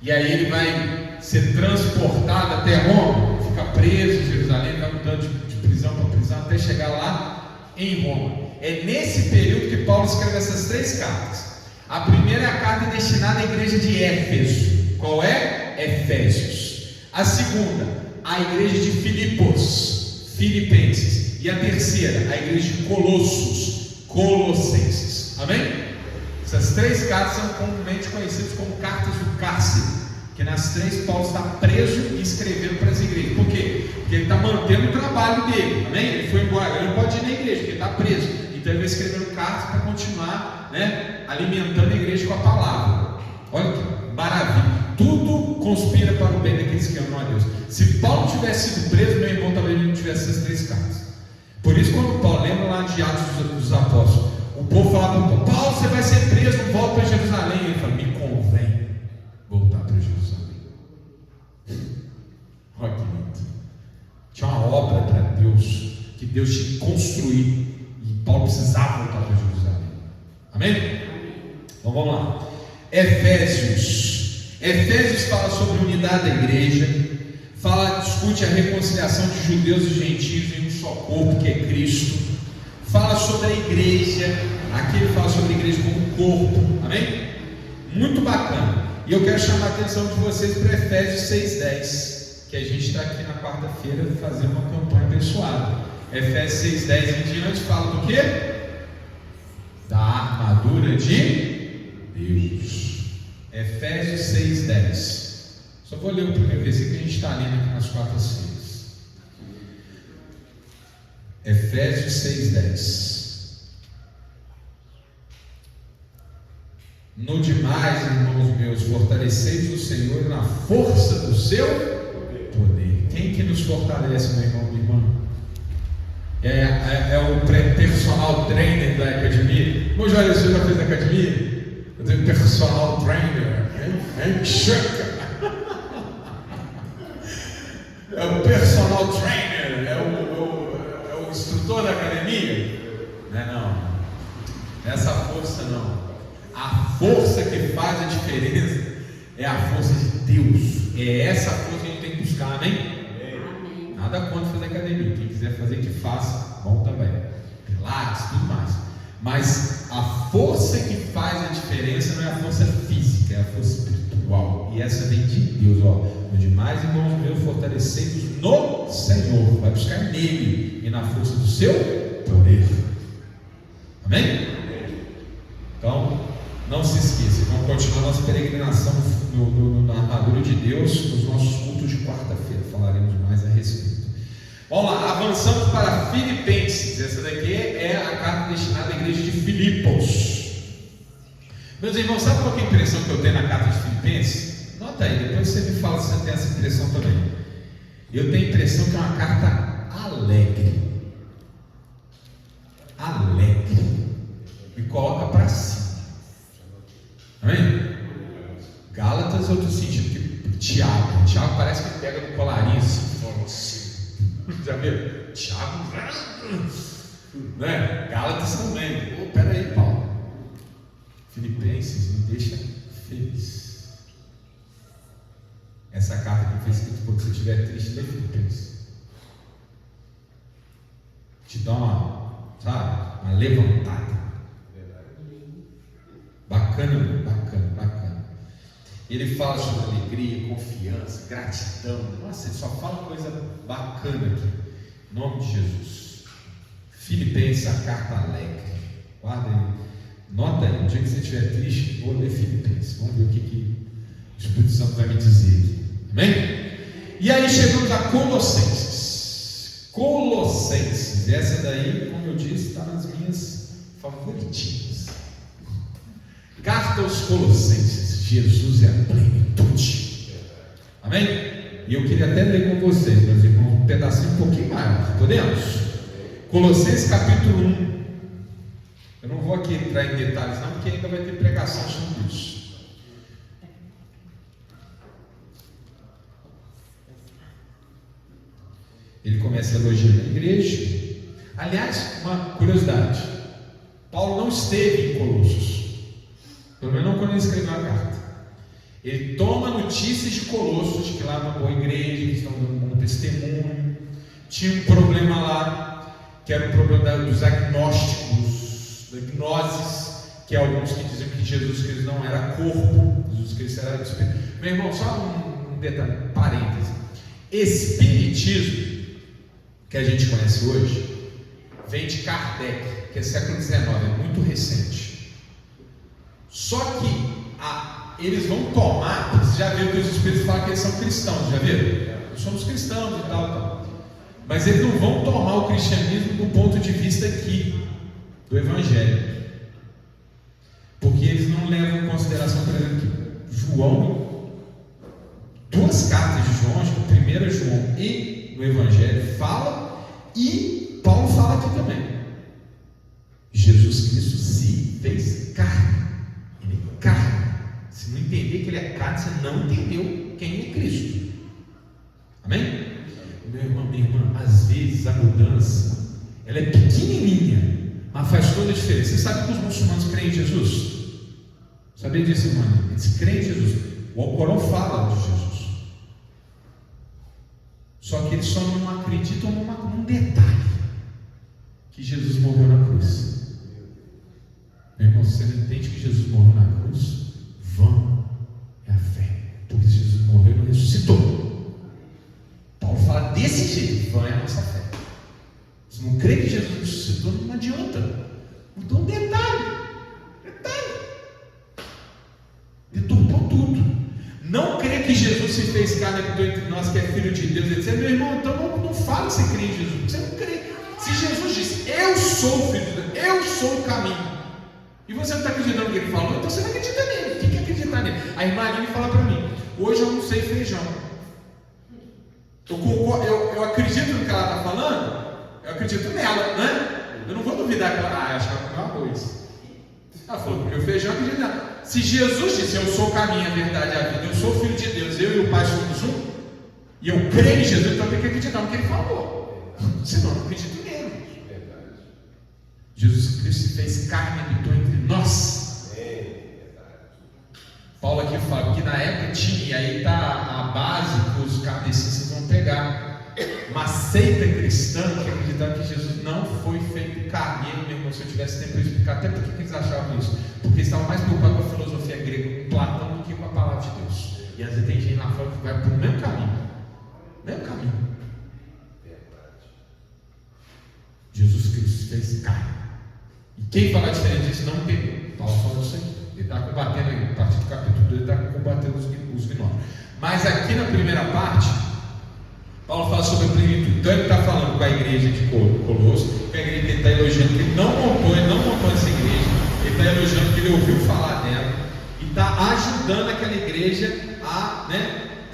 e aí ele vai ser transportado até Roma, fica preso em Jerusalém, vai mudando de prisão para prisão até chegar lá em Roma. É nesse período que Paulo escreve essas 3 cartas. A primeira é a carta destinada à igreja de Éfeso. Qual é? Efésios. A segunda, a igreja de Filipos, Filipenses. E a terceira, a igreja de Colossos, Colossenses. Amém? Essas 3 cartas são comumente conhecidas como cartas do cárcere, que nas 3 Paulo está preso e escrevendo para as igrejas. Por quê? Porque ele está mantendo o trabalho dele. Amém? Ele foi embora, ele não pode ir na igreja, porque ele está preso. Então ele vai escrevendo cartas para continuar, alimentando a igreja com a palavra. Olha que maravilha. Tudo conspira para o bem daqueles que amam a Deus. Se Paulo tivesse sido preso, meu irmão talvez não tivesse essas 3 cartas. Por isso, quando Paulo, lembra lá de Atos dos Apóstolos, o povo falava para Paulo: você vai ser preso, volta para Jerusalém. Ele fala: me convém voltar para Jerusalém. Olha que lindo. Tinha uma obra para Deus, que Deus tinha que construir, e Paulo precisava voltar para Jerusalém. Amém? Então vamos lá. Efésios fala sobre a unidade da igreja, discute a reconciliação de judeus e gentios em um só corpo, que é Cristo. Fala sobre a igreja. Aqui ele fala sobre a igreja como corpo. Amém? Muito bacana. E eu quero chamar a atenção de vocês para Efésios 6,10, que a gente está aqui na quarta-feira fazendo uma campanha abençoada. Efésios 6,10 em diante fala do quê? Da armadura de Deus. Efésios 6,10. Só vou ler o primeiro versículo que a gente está lendo aqui nas quartas-feiras. Efésios 6,10. No demais, irmãos meus, fortaleceis o Senhor na força do seu poder. Quem que nos fortalece, meu irmão, minha irmã? É o personal trainer da academia. Ô Jorge, você já fez academia? Eu tenho personal trainer. É o personal trainer, é o instrutor da academia. Não. Essa força não. A força que faz a diferença é a força de Deus. É essa força que a gente tem que buscar, amém? Nada contra fazer academia. Quem quiser fazer, que faça, bom também. Pilates, tudo mais. Mas a força que faz a diferença não é a força física, é a força espiritual. E essa vem de Deus. No demais, irmãos meus, fortalecei-vos no Senhor. Vai buscar nele e na força do seu poder. Amém? Então, não se esqueça. Vamos continuar nossa peregrinação na armadura de Deus nos nossos cultos de quarta-feira. Falaremos mais a respeito. Vamos lá, avançamos para Filipenses. Essa daqui é a carta destinada à igreja de Filipos. Meus irmãos, sabe qual é a impressão que eu tenho na carta de Filipenses? Nota aí, depois você me fala se você tem essa impressão também. Eu tenho a impressão que é uma carta alegre. Alegre. Me coloca para cima. Amém? Gálatas, outro sentido, que Tiago. Tiago parece que pega no colarinho assim. Já viu? Tiago, né? Gálatas também. Pô, pera aí, Paulo. Filipenses me deixa feliz. Essa carta que foi escrita quando você estiver triste, lê Filipenses. Te dá uma levantada. Bacana, bacana, bacana. Ele fala sobre alegria, confiança, gratidão. Nossa, ele só fala coisa bacana aqui. Em nome de Jesus. Filipenses, a carta alegre. Guarda aí. Nota aí. No dia que você estiver triste, vou ler Filipenses. Vamos ver o que o Espírito Santo vai me dizer aqui. Amém? E aí chegamos a Colossenses. Colossenses. Essa daí, como eu disse, está nas minhas favoritinhas. Carta aos Colossenses. Jesus é a plenitude. Amém? E eu queria até ler com vocês, meus irmãos, um pedacinho um pouquinho mais. Podemos? Colossenses capítulo 1. Eu não vou aqui entrar em detalhes não, porque ainda vai ter pregação sobre isso. Ele começa elogiando a igreja. Aliás, uma curiosidade: Paulo não esteve em Colossos, pelo menos não quando ele escreveu a carta. Ele toma notícias de Colossos, de que lá é uma boa igreja, que estão dando um bom testemunho. Tinha um problema lá, que era o problema dos agnósticos, da gnoses, que é alguns que diziam que Jesus Cristo não era corpo, Jesus Cristo era espírito. Meu irmão, só um detalhe, parêntese. Espiritismo, que a gente conhece hoje, vem de Kardec, que é século XIX, é muito recente. Só que eles vão tomar, você já viu que os espíritos falam que eles são cristãos, já viram? Nós somos cristãos e tal. Mas eles não vão tomar o cristianismo do ponto de vista aqui, do Evangelho. Porque eles não levam em consideração, por exemplo, que João, duas cartas de João, acho que 1 João e no Evangelho fala, e Paulo fala aqui também. Jesus Cristo se fez carne. Ele é carne. Se não entender que ele é carne, você não entendeu quem é Cristo. Amém? Meu irmão, minha irmã, às vezes a mudança ela é pequenininha, mas faz toda a diferença. Você sabe que os muçulmanos creem em Jesus? Sabia disso, irmão? Eles creem em Jesus. O Alcorão fala de Jesus. Só que eles só não acreditam num detalhe: que Jesus morreu na cruz. Meu irmão, se você não entende que Jesus morreu na cruz, vã é a fé, porque Jesus morreu e não ressuscitou. Paulo fala desse jeito: vã é a nossa fé. Se não crê que Jesus ressuscitou, não adianta. Então, detalhe, deturpou tudo. Não crê que Jesus se fez carne, habitou entre nós, que é filho de Deus, etc. Meu irmão, então não fala que você crê em Jesus. Você não crê. Se Jesus disse: eu sou o filho de Deus, eu sou o caminho, e você não está acreditando no que ele falou, então você não acredita nele. Tem que acreditar nele. A irmã Aline fala para mim: hoje eu almocei feijão. Eu acredito no que ela está falando, eu acredito nela, né? Eu não vou duvidar que ela, acho que ela comeu arroz. Ela falou: comeu feijão, eu acredito nela. Se Jesus disse: eu sou o caminho, a verdade e a vida, eu sou o filho de Deus, eu e o Pai somos um, e eu creio em Jesus, então eu tenho que acreditar no que ele falou. Senão eu não acredito nele. Jesus Cristo se fez carne e habitou entre nós. Paulo aqui fala que na época tinha, e aí está a base que os kardecistas vão pegar, uma seita cristã que acreditava que Jesus não foi feito carne. E aí, meu irmão, se eu tivesse tempo para explicar até por que eles achavam isso, porque eles estavam mais preocupados com a filosofia grega, com Platão, do que com a palavra de Deus. E às vezes tem gente lá fora que vai para o mesmo caminho. Jesus Cristo fez carne. E quem fala diferente disso não entendeu. Paulo falou isso aqui. Ele está combatendo aí, a partir do capítulo 2, ele está combatendo os gnósticos. Mas aqui na primeira parte, Paulo fala sobre a plenitude. Então ele está falando com a igreja de Colossos, que a igreja que ele está elogiando, que ele não montou essa igreja, ele está elogiando que ele ouviu falar dela, e está ajudando aquela igreja a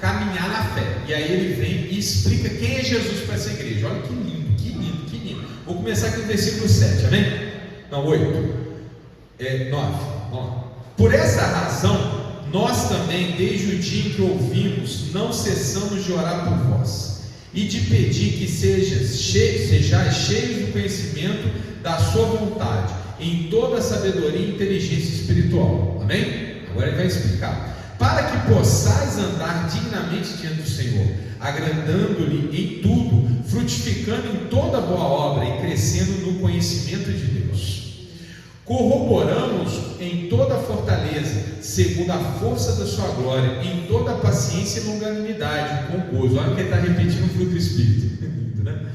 caminhar na fé. E aí ele vem e explica quem é Jesus para essa igreja. Olha que lindo, que lindo, que lindo. Vou começar aqui no versículo 7, amém? Não, 8. 9. Por essa razão, nós também, desde o dia em que ouvimos, não cessamos de orar por vós e de pedir que sejais cheios do conhecimento da sua vontade, em toda a sabedoria e inteligência espiritual. Amém? Agora ele vai explicar. Para que possais andar dignamente diante do Senhor, agradando-lhe em tudo, frutificando em toda boa obra e crescendo no conhecimento de Deus. Corroboramos em toda a fortaleza, segundo a força da sua glória, em toda a paciência e longanimidade, com gozo. Olha que ele está repetindo o fruto do Espírito, né?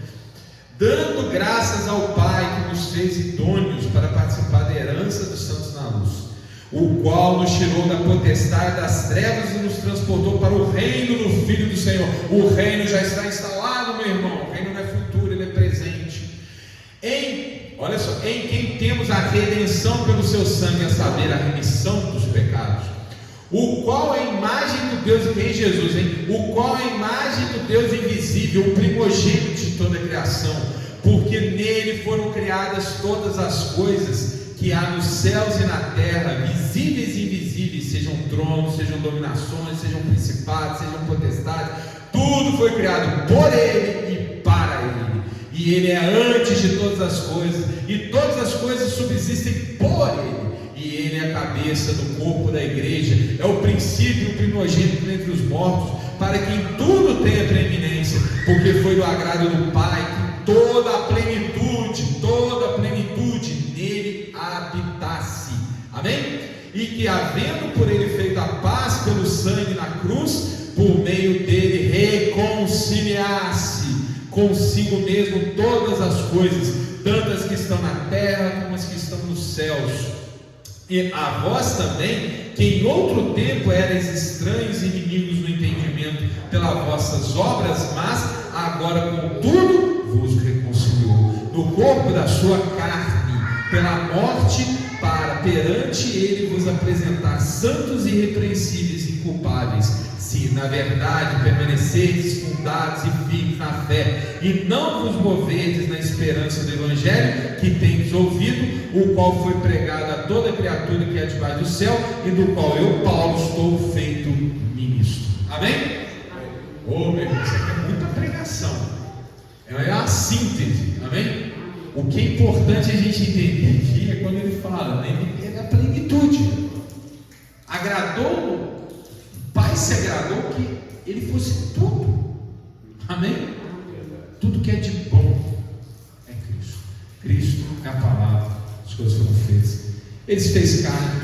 Dando graças ao Pai que nos fez idôneos para participar da herança dos santos na luz, o qual nos tirou da potestade das trevas e nos transportou para o reino do Filho do Senhor. O reino já está instalado, meu irmão. O reino não é futuro, ele é presente. Olha só, em quem temos a redenção pelo seu sangue, a saber, a remissão dos pecados, o qual é a imagem do Deus, quem é Jesus, hein? O qual é a imagem do Deus invisível, o primogênito de toda a criação, porque nele foram criadas todas as coisas que há nos céus e na terra, visíveis e invisíveis, sejam tronos, sejam dominações, sejam principados, sejam potestades, tudo foi criado por ele e para ele, e ele é antes de todas as coisas, e todas as coisas subsistem por ele, e ele é a cabeça do corpo da igreja, é o princípio, o primogênito entre os mortos, para que em tudo tenha preeminência, porque foi do agrado do Pai que toda a plenitude nele habitasse. Amém? E que, havendo por ele feito a paz pelo sangue na cruz, por meio dele reconciliasse consigo mesmo todas as coisas, tanto as que estão na terra como as que estão nos céus. E a vós também, que em outro tempo erais estranhos e inimigos no entendimento pelas vossas obras, mas agora contudo vos reconciliou no corpo da sua carne, pela morte, para perante ele vos apresentar santos e irrepreensíveis e inculpáveis, se na verdade permanecerdes fundados e firmes na fé, e não vos moverdes na esperança do Evangelho que tendes ouvido, o qual foi pregado a toda criatura que é debaixo do céu, e do qual eu, Paulo, estou feito ministro. Amém? Ô, meu irmão, isso aqui é muita pregação, é uma síntese. Amém? O que é importante a gente entender aqui é quando ele fala, né? Ele é a plenitude. Agradou, o Pai se agradou que ele fosse tudo. Amém? Tudo que é de bom é Cristo. Cristo é a palavra, as coisas foram feitas. Ele se fez carne,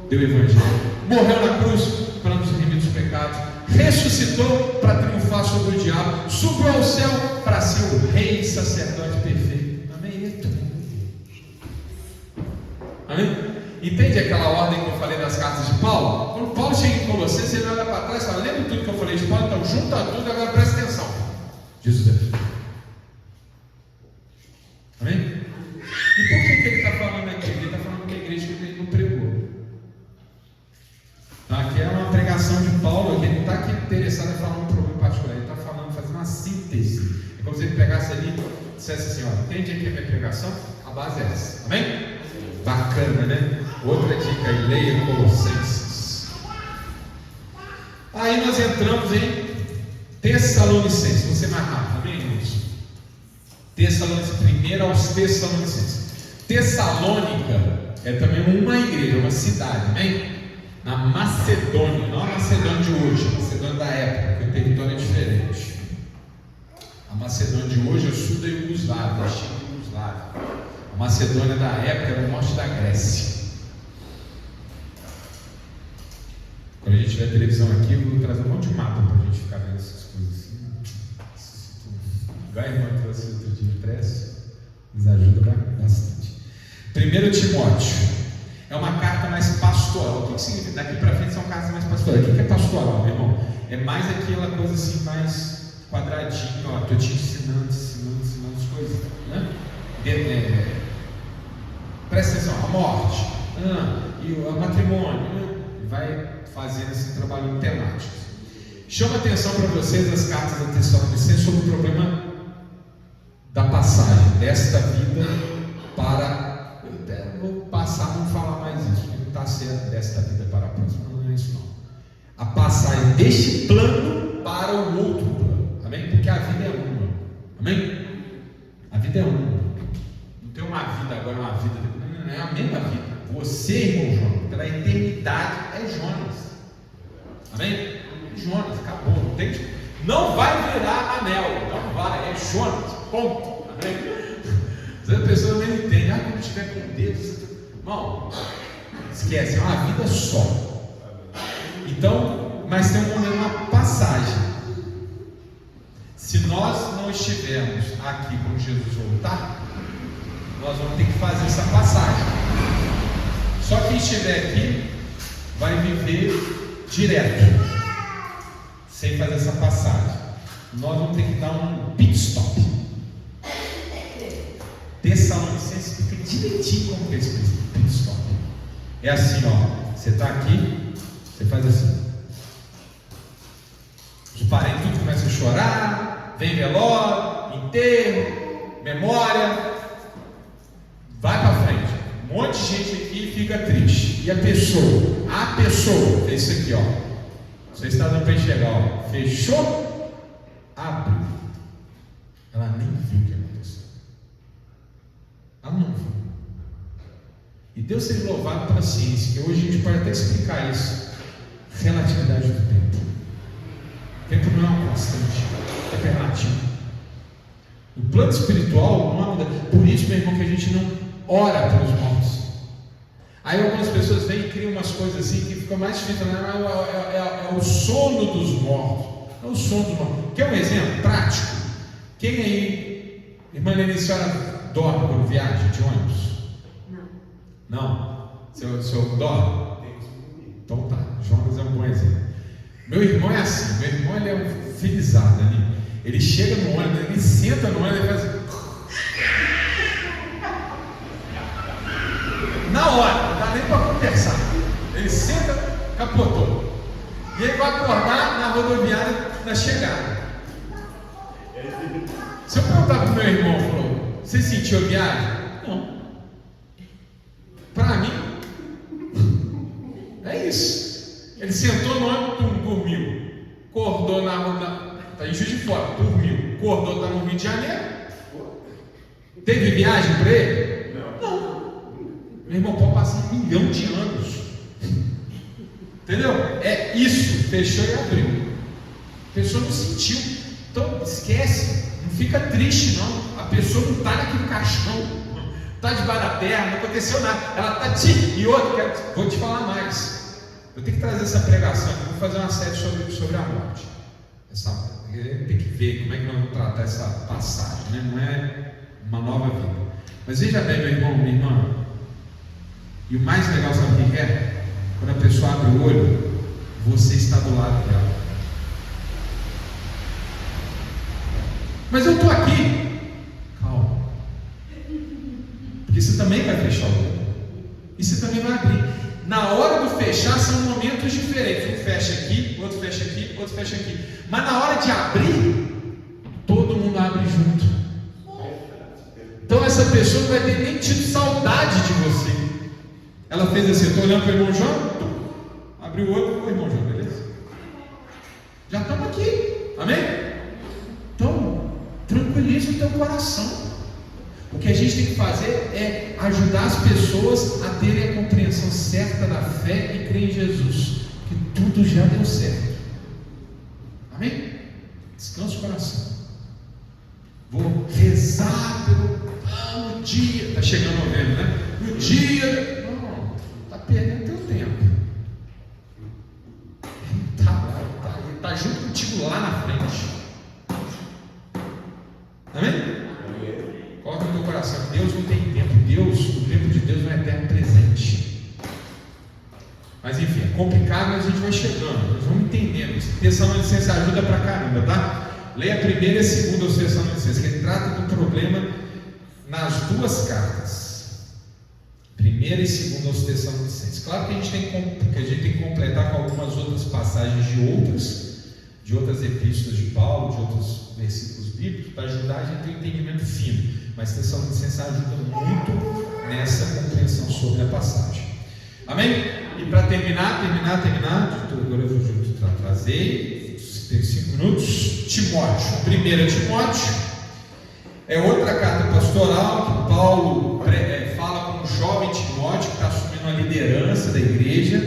deu o Evangelho, morreu na cruz para nos remir dos pecados, ressuscitou para triunfar sobre o diabo, subiu ao céu para ser o rei e sacerdote perfeito. Amém? Entende aquela ordem que eu falei das cartas de Paulo? Quando Paulo chega em Colossenses, ele olha para trás e fala: lembra tudo que eu falei de Paulo? Então junta tudo, agora presta atenção. Jesus é filho. Amém? E por que ele está falando aqui? Ele está falando que a igreja que ele não pregou. Aqui é uma pregação de Paulo, que ele não está aqui interessado em falar um problema particular, ele está falando, fazendo uma síntese. É como se ele pegasse ali e dissesse assim: ó, entende aqui a minha pregação? A base é essa. Amém? Bacana, né? Outra dica aí, leia Colossenses. Aí nós entramos em Tessalonicenses. Vou ser mais rápido, amém, irmãos? Tessalonicenses, primeiro aos Tessalonicenses. Tessalônica é também uma igreja, uma cidade, amém? Na Macedônia, não a Macedônia de hoje, a Macedônia da época, porque o território é diferente. A Macedônia de hoje é o sul da Iugoslávia, da antiga Iugoslávia. A Macedônia da época era o norte da Grécia. Quando a gente tiver televisão aqui, eu vou trazer um monte de mapa para a gente ficar vendo essas coisas assim. Igual a irmã trouxe outro dia impresso, nos ajuda bastante. 1 Timóteo é uma carta mais pastoral. O que significa? Daqui para frente são cartas mais pastorais. O que é pastoral, meu irmão? É mais aquela coisa assim, mais quadradinho. Ó, estou te ensinando as coisas, né? Presta atenção, a morte, e o matrimônio, vai fazendo esse trabalho temático. Chama atenção para vocês as cartas da Tessalonicenses sobre o problema da passagem desta vida para. Eu vou passar, vamos falar mais isso, porque não está certo desta vida para a próxima, não é isso não. deste plano para o outro plano. Amém? Porque a vida é uma. Amém? A vida é uma. Não tem uma vida agora, uma vida. Não é a mesma vida. Você, irmão Jonas, pela eternidade é Jonas. Amém? É Jonas, acabou. Não vai virar anel. Não vai. É Jonas. Ponto. Amém? A pessoa não entende. Quando estiver com Deus. Irmão, esquece. É uma vida só. Então, mas tem uma passagem. Se nós não estivermos aqui quando Jesus voltar, nós vamos ter que fazer essa passagem. Só quem estiver aqui vai viver direto, sem fazer essa passagem. Nós vamos ter que dar um pit stop. Tessalonicenses explica direitinho como que é esse pit stop. É assim, ó. Você está aqui, você faz assim. Os parentes tudo começam a chorar, vem velório, enterro, memória. Vai para frente. Um monte de gente aqui fica triste. E a pessoa, é isso aqui, ó. Você está dando para enxergar, ó. Fechou, abriu. Ela nem viu o que aconteceu. Ela não viu. E Deus seja louvado pela ciência, que hoje a gente pode até explicar isso. Relatividade do tempo. O tempo não é uma constante, é relativo. No plano espiritual não há mudança. Por isso, meu irmão, que a gente não ora pelos mortos. Aí algumas pessoas vêm e criam umas coisas assim que fica mais difícil. É o sono dos mortos. É o sono dos mortos. Quer um exemplo prático? Quem aí, irmã Leni, senhora dorme quando viaja de ônibus? Não? Seu dorme? Então tá, Jonas é um bom exemplo. Meu irmão é assim, meu irmão ele é um filizado ali. Ele chega no ônibus, ele senta no ônibus e faz assim. Na hora, não dá nem para conversar. Ele senta, capotou. E ele vai acordar na rodoviária na chegada. Se eu perguntar para o meu irmão, falou, você sentiu a viagem? Não. Para mim, é isso. Ele sentou no ônibus, dormiu. Acordou na rodoviária, está em Juiz de Fora, dormiu. Acordou, está no Rio de Janeiro. Teve viagem para ele? Não. Meu irmão, pode passar 1 milhão de anos. Entendeu? É isso. Fechou e abriu. A pessoa não sentiu. Então, esquece. Não fica triste, não. A pessoa não está naquele caixão. Está debaixo da terra, não aconteceu nada. Ela está e outra, vou te falar mais. Eu tenho que trazer essa pregação. Eu vou fazer uma série sobre a morte. Tem que ver como é que nós vamos tratar essa passagem, né? Não é uma nova vida. Mas veja bem, meu irmão, minha irmã. E o mais legal, sabe o que é? Quando a pessoa abre o olho, você está do lado dela. Mas eu estou aqui. Calma. Porque você também vai fechar o olho. E você também vai abrir. Na hora do fechar são momentos diferentes. Um fecha aqui, outro fecha aqui, outro fecha aqui. Mas na hora de abrir, todo mundo abre junto. Então essa pessoa não vai ter nem tido saudade de você. Ela fez assim, estou olhando para o irmão João, abriu o olho, o irmão João, beleza? Já estamos aqui, amém? Então, tranquiliza o teu coração. O que a gente tem que fazer é ajudar as pessoas a terem a compreensão certa da fé e crer em Jesus, que tudo já deu certo. Amém? Descansa o coração. Vou rezar pelo dia. Está chegando novembro, né? No dia. Não, está perdendo teu tempo. Ele está junto contigo lá na frente. Amém? Coloca no teu coração. Deus não tem tempo. O tempo de Deus não é eterno presente. Mas enfim, é complicado, mas a gente vai chegando. Nós vamos entendendo. Tessalonicenses ajuda pra caramba, tá? Leia a 1ª e a 2ª aos Tessalonicenses, que ele trata do problema nas duas cartas. 1ª e 2ª aos Tessalonicenses. Claro que a gente tem que completar com algumas outras passagens de outras epístolas de Paulo, de outros versículos bíblicos, para ajudar a gente a ter um entendimento fino. Mas Tessalonicenses ajuda muito nessa compreensão sobre a passagem. Amém? E para terminar, agora eu vou trazer, tem 5 minutos. Timóteo, 1 Timóteo, é outra carta pastoral que Paulo fala com o jovem Timóteo, que está assumindo a liderança da igreja.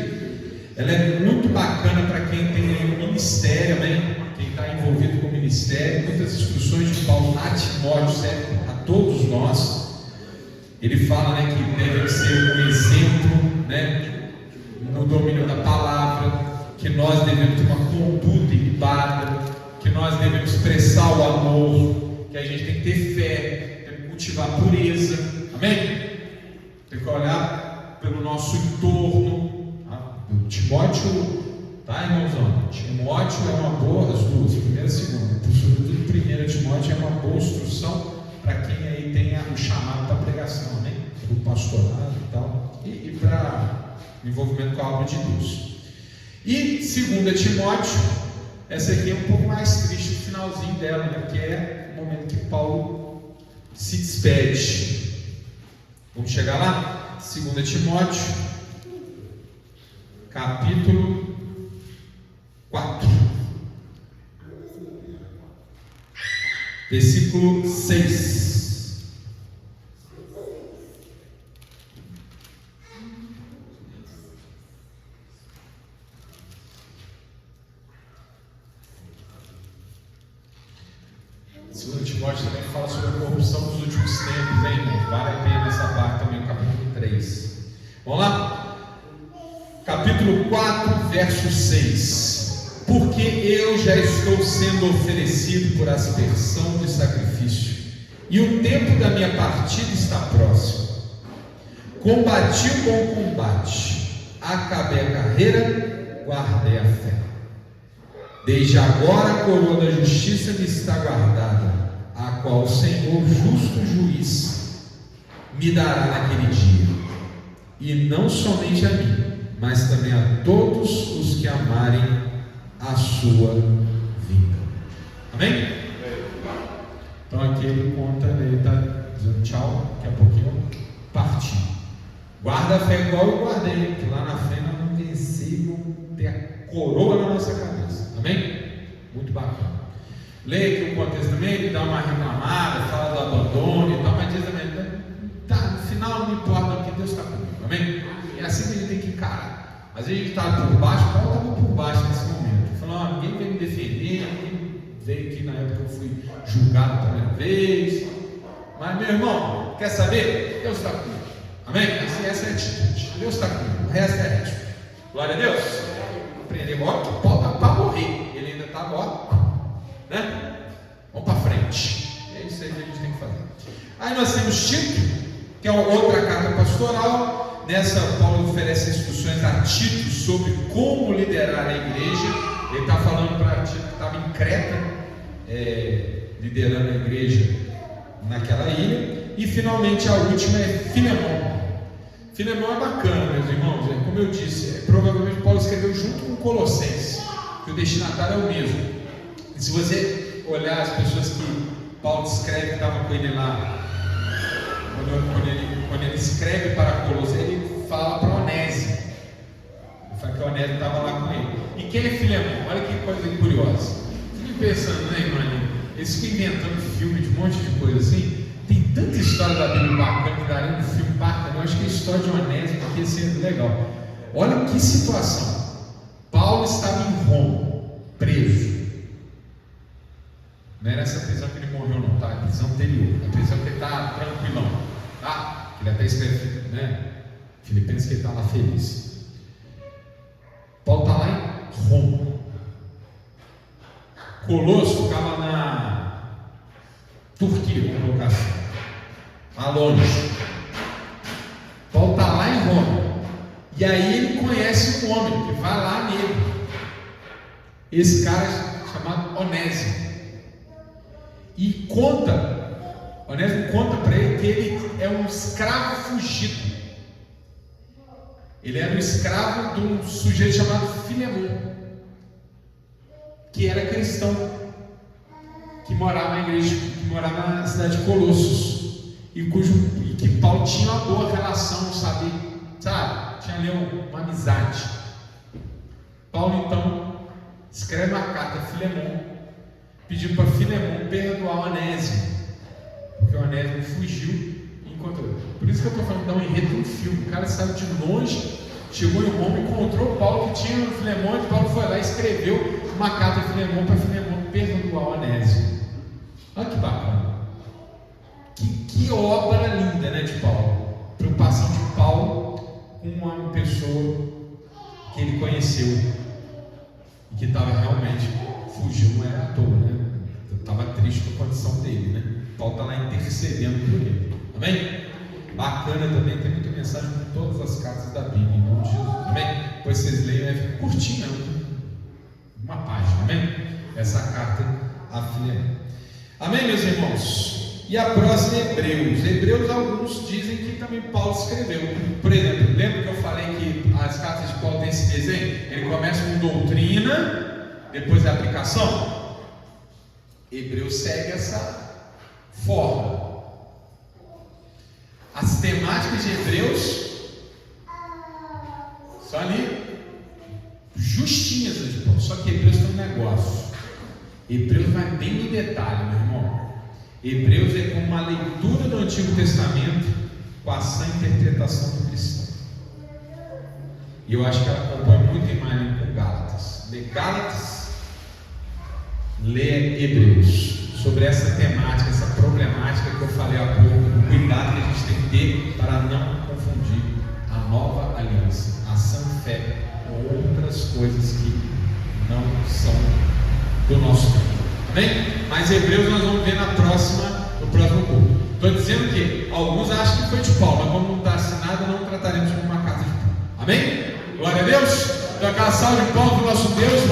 Ela é muito bacana para quem tem um ministério, amém? Quem está envolvido com o ministério. Muitas instruções de Paulo a Timóteo servem a todos nós. Ele fala, né, que deve ser um exemplo, né, no domínio da palavra, que nós devemos ter uma conduta ilibada, que nós devemos expressar o amor, que a gente tem que ter fé, tem que cultivar a pureza, amém? Tem que olhar pelo nosso entorno. Timóteo, tá, irmãozão? Timóteo é uma boa, as duas, primeira e segunda, sobretudo 1 Timóteo é uma boa instrução para quem aí tem o chamado para pregação, né? Para o pastorado e tal, e para envolvimento com a obra de Deus. E 2 Timóteo, essa aqui é um pouco mais triste, o finalzinho dela, né? Que é o momento que Paulo se despede. Vamos chegar lá? 2 Timóteo, capítulo 4, versículo 6. Segundo Timóteo também fala sobre a corrupção dos últimos tempos, hein, irmão? Vale a pena essa parte também, o capítulo 3. Vamos lá? Capítulo 4, verso 6. Porque eu já estou sendo oferecido por aspersão de sacrifício, e o tempo da minha partida está próximo. Combati o bom combate, acabei a carreira, guardei a fé. Desde agora a coroa da justiça me está guardada, a qual o Senhor, justo juiz, me dará naquele dia, e não somente a mim, mas também a todos os que amarem a sua vinda. Amém? Então aqui ele conta, ele está dizendo tchau, daqui a pouquinho partir. Guarda a fé igual eu guardei, que lá na frente nós vamos vencer, vamos ter a coroa na nossa cabeça. Amém? Muito bacana. Leia aqui o contexto também, ele dá uma reclamada, fala do abandono e tal, mas diz também, tá, no final não importa, porque Deus está comigo. Amém? É assim que a gente tem que encarar. Às vezes a gente está por baixo, Paulo estava por baixo nesse momento. Ele falou, ninguém veio me defender, ninguém veio aqui na época que eu fui julgado a primeira vez. Mas meu irmão, quer saber? Deus está comigo. Amém? Essa é a atitude. Deus está comigo. O resto é resto. Glória a Deus. Aprender agora que Paulo está para morrer. Ele ainda está agora, né? Vamos para frente. É isso aí que a gente tem que fazer. Aí nós temos Tito, que é outra carta pastoral. Nessa, Paulo oferece instruções a Tito sobre como liderar a igreja. Ele está falando para Tito que estava em Creta, liderando a igreja naquela ilha. E finalmente a última é Filemão. Filemão é bacana, meus irmãos. Como eu disse, provavelmente Paulo escreveu junto com Colossenses, que o destinatário é o mesmo. E se você olhar as pessoas que Paulo escreve, que estavam com ele lá, quando ele escreve para Colossenses, ele fala para Onésimo. Ele fala que Onésimo estava lá com ele. E quem é Filemão? Olha que coisa curiosa. Fiquem pensando, né, irmão? Eles ficam inventando filme de um monte de coisa assim. Tem tanta história da Bíblia bacana que daria um filme bacana. Eu acho que a história de Onésimo aqui ia ser legal. Olha que situação. Paulo estava em Roma, preso. Não era essa prisão que ele morreu, não, tá? A prisão anterior. A prisão que ele está tranquilão, tá? Ele até escreve, né? Filipenses, que ele está lá feliz. Paulo está lá em Roma. Colosso ficava na Turquia, vamos colocar assim, lá longe. Paulo está lá em Roma. E aí ele conhece um homem que vai lá nele. Esse cara é chamado Onésimo. E Onésimo conta para ele que ele é um escravo fugido. Ele era um escravo de um sujeito chamado Filemão, que era cristão, que morava na igreja, que morava na cidade de Colossos, e que Paulo tinha uma boa relação, sabe? tinha ali uma amizade. Paulo então escreve uma carta a Filemon, pedindo para Filemon perdoar o Onésimo, porque o Onésimo fugiu e encontrou. Por isso que eu estou falando, dá um enredo de um filme. O cara saiu de longe, chegou em Roma, encontrou Paulo que tinha no Filemon, e Paulo foi lá e escreveu uma carta a Filemon para Filemon perdoar o Onésimo. Olha que bacana. Que obra linda, né, de Paulo. Preocupação de Paulo com uma pessoa que ele conheceu e que estava realmente fugindo, não era à toa, né? Estava triste com a condição dele, né? Paulo está lá intercedendo por ele. Amém? Bacana também, tem muita mensagem com todas as cartas da Bíblia, em nome de Jesus. Amém? Depois vocês leiam, é curtinha, uma página, amém? Essa carta a Filemon. Amém, meus irmãos? E a próxima é Hebreus. Hebreus, alguns dizem que também Paulo escreveu. Por exemplo, lembra que eu falei que as cartas de Paulo têm esse desenho? Ele começa com doutrina, depois a aplicação. Hebreus segue essa forma. As temáticas de Hebreus são ali justinhas, só que Hebreus tem um negócio. Hebreus vai bem no detalhe, meu irmão. Hebreus é como uma leitura do Antigo Testamento com a sã interpretação do cristão. E eu acho que ela compõe muito em mais com Gálatas. Lê Gálatas, lê Hebreus. Sobre essa temática, essa problemática que eu falei há pouco, o cuidado que a gente tem que ter para não confundir a nova aliança, a sã fé, com outras coisas que não são do nosso tempo. Amém? Mas Hebreus nós vamos ver no próximo culto. Estou dizendo que alguns acham que foi de Paulo, mas como não está assinado, não trataremos como uma carta de Paulo. Amém? Glória a Deus. Então aquela salva de palmas do nosso Deus,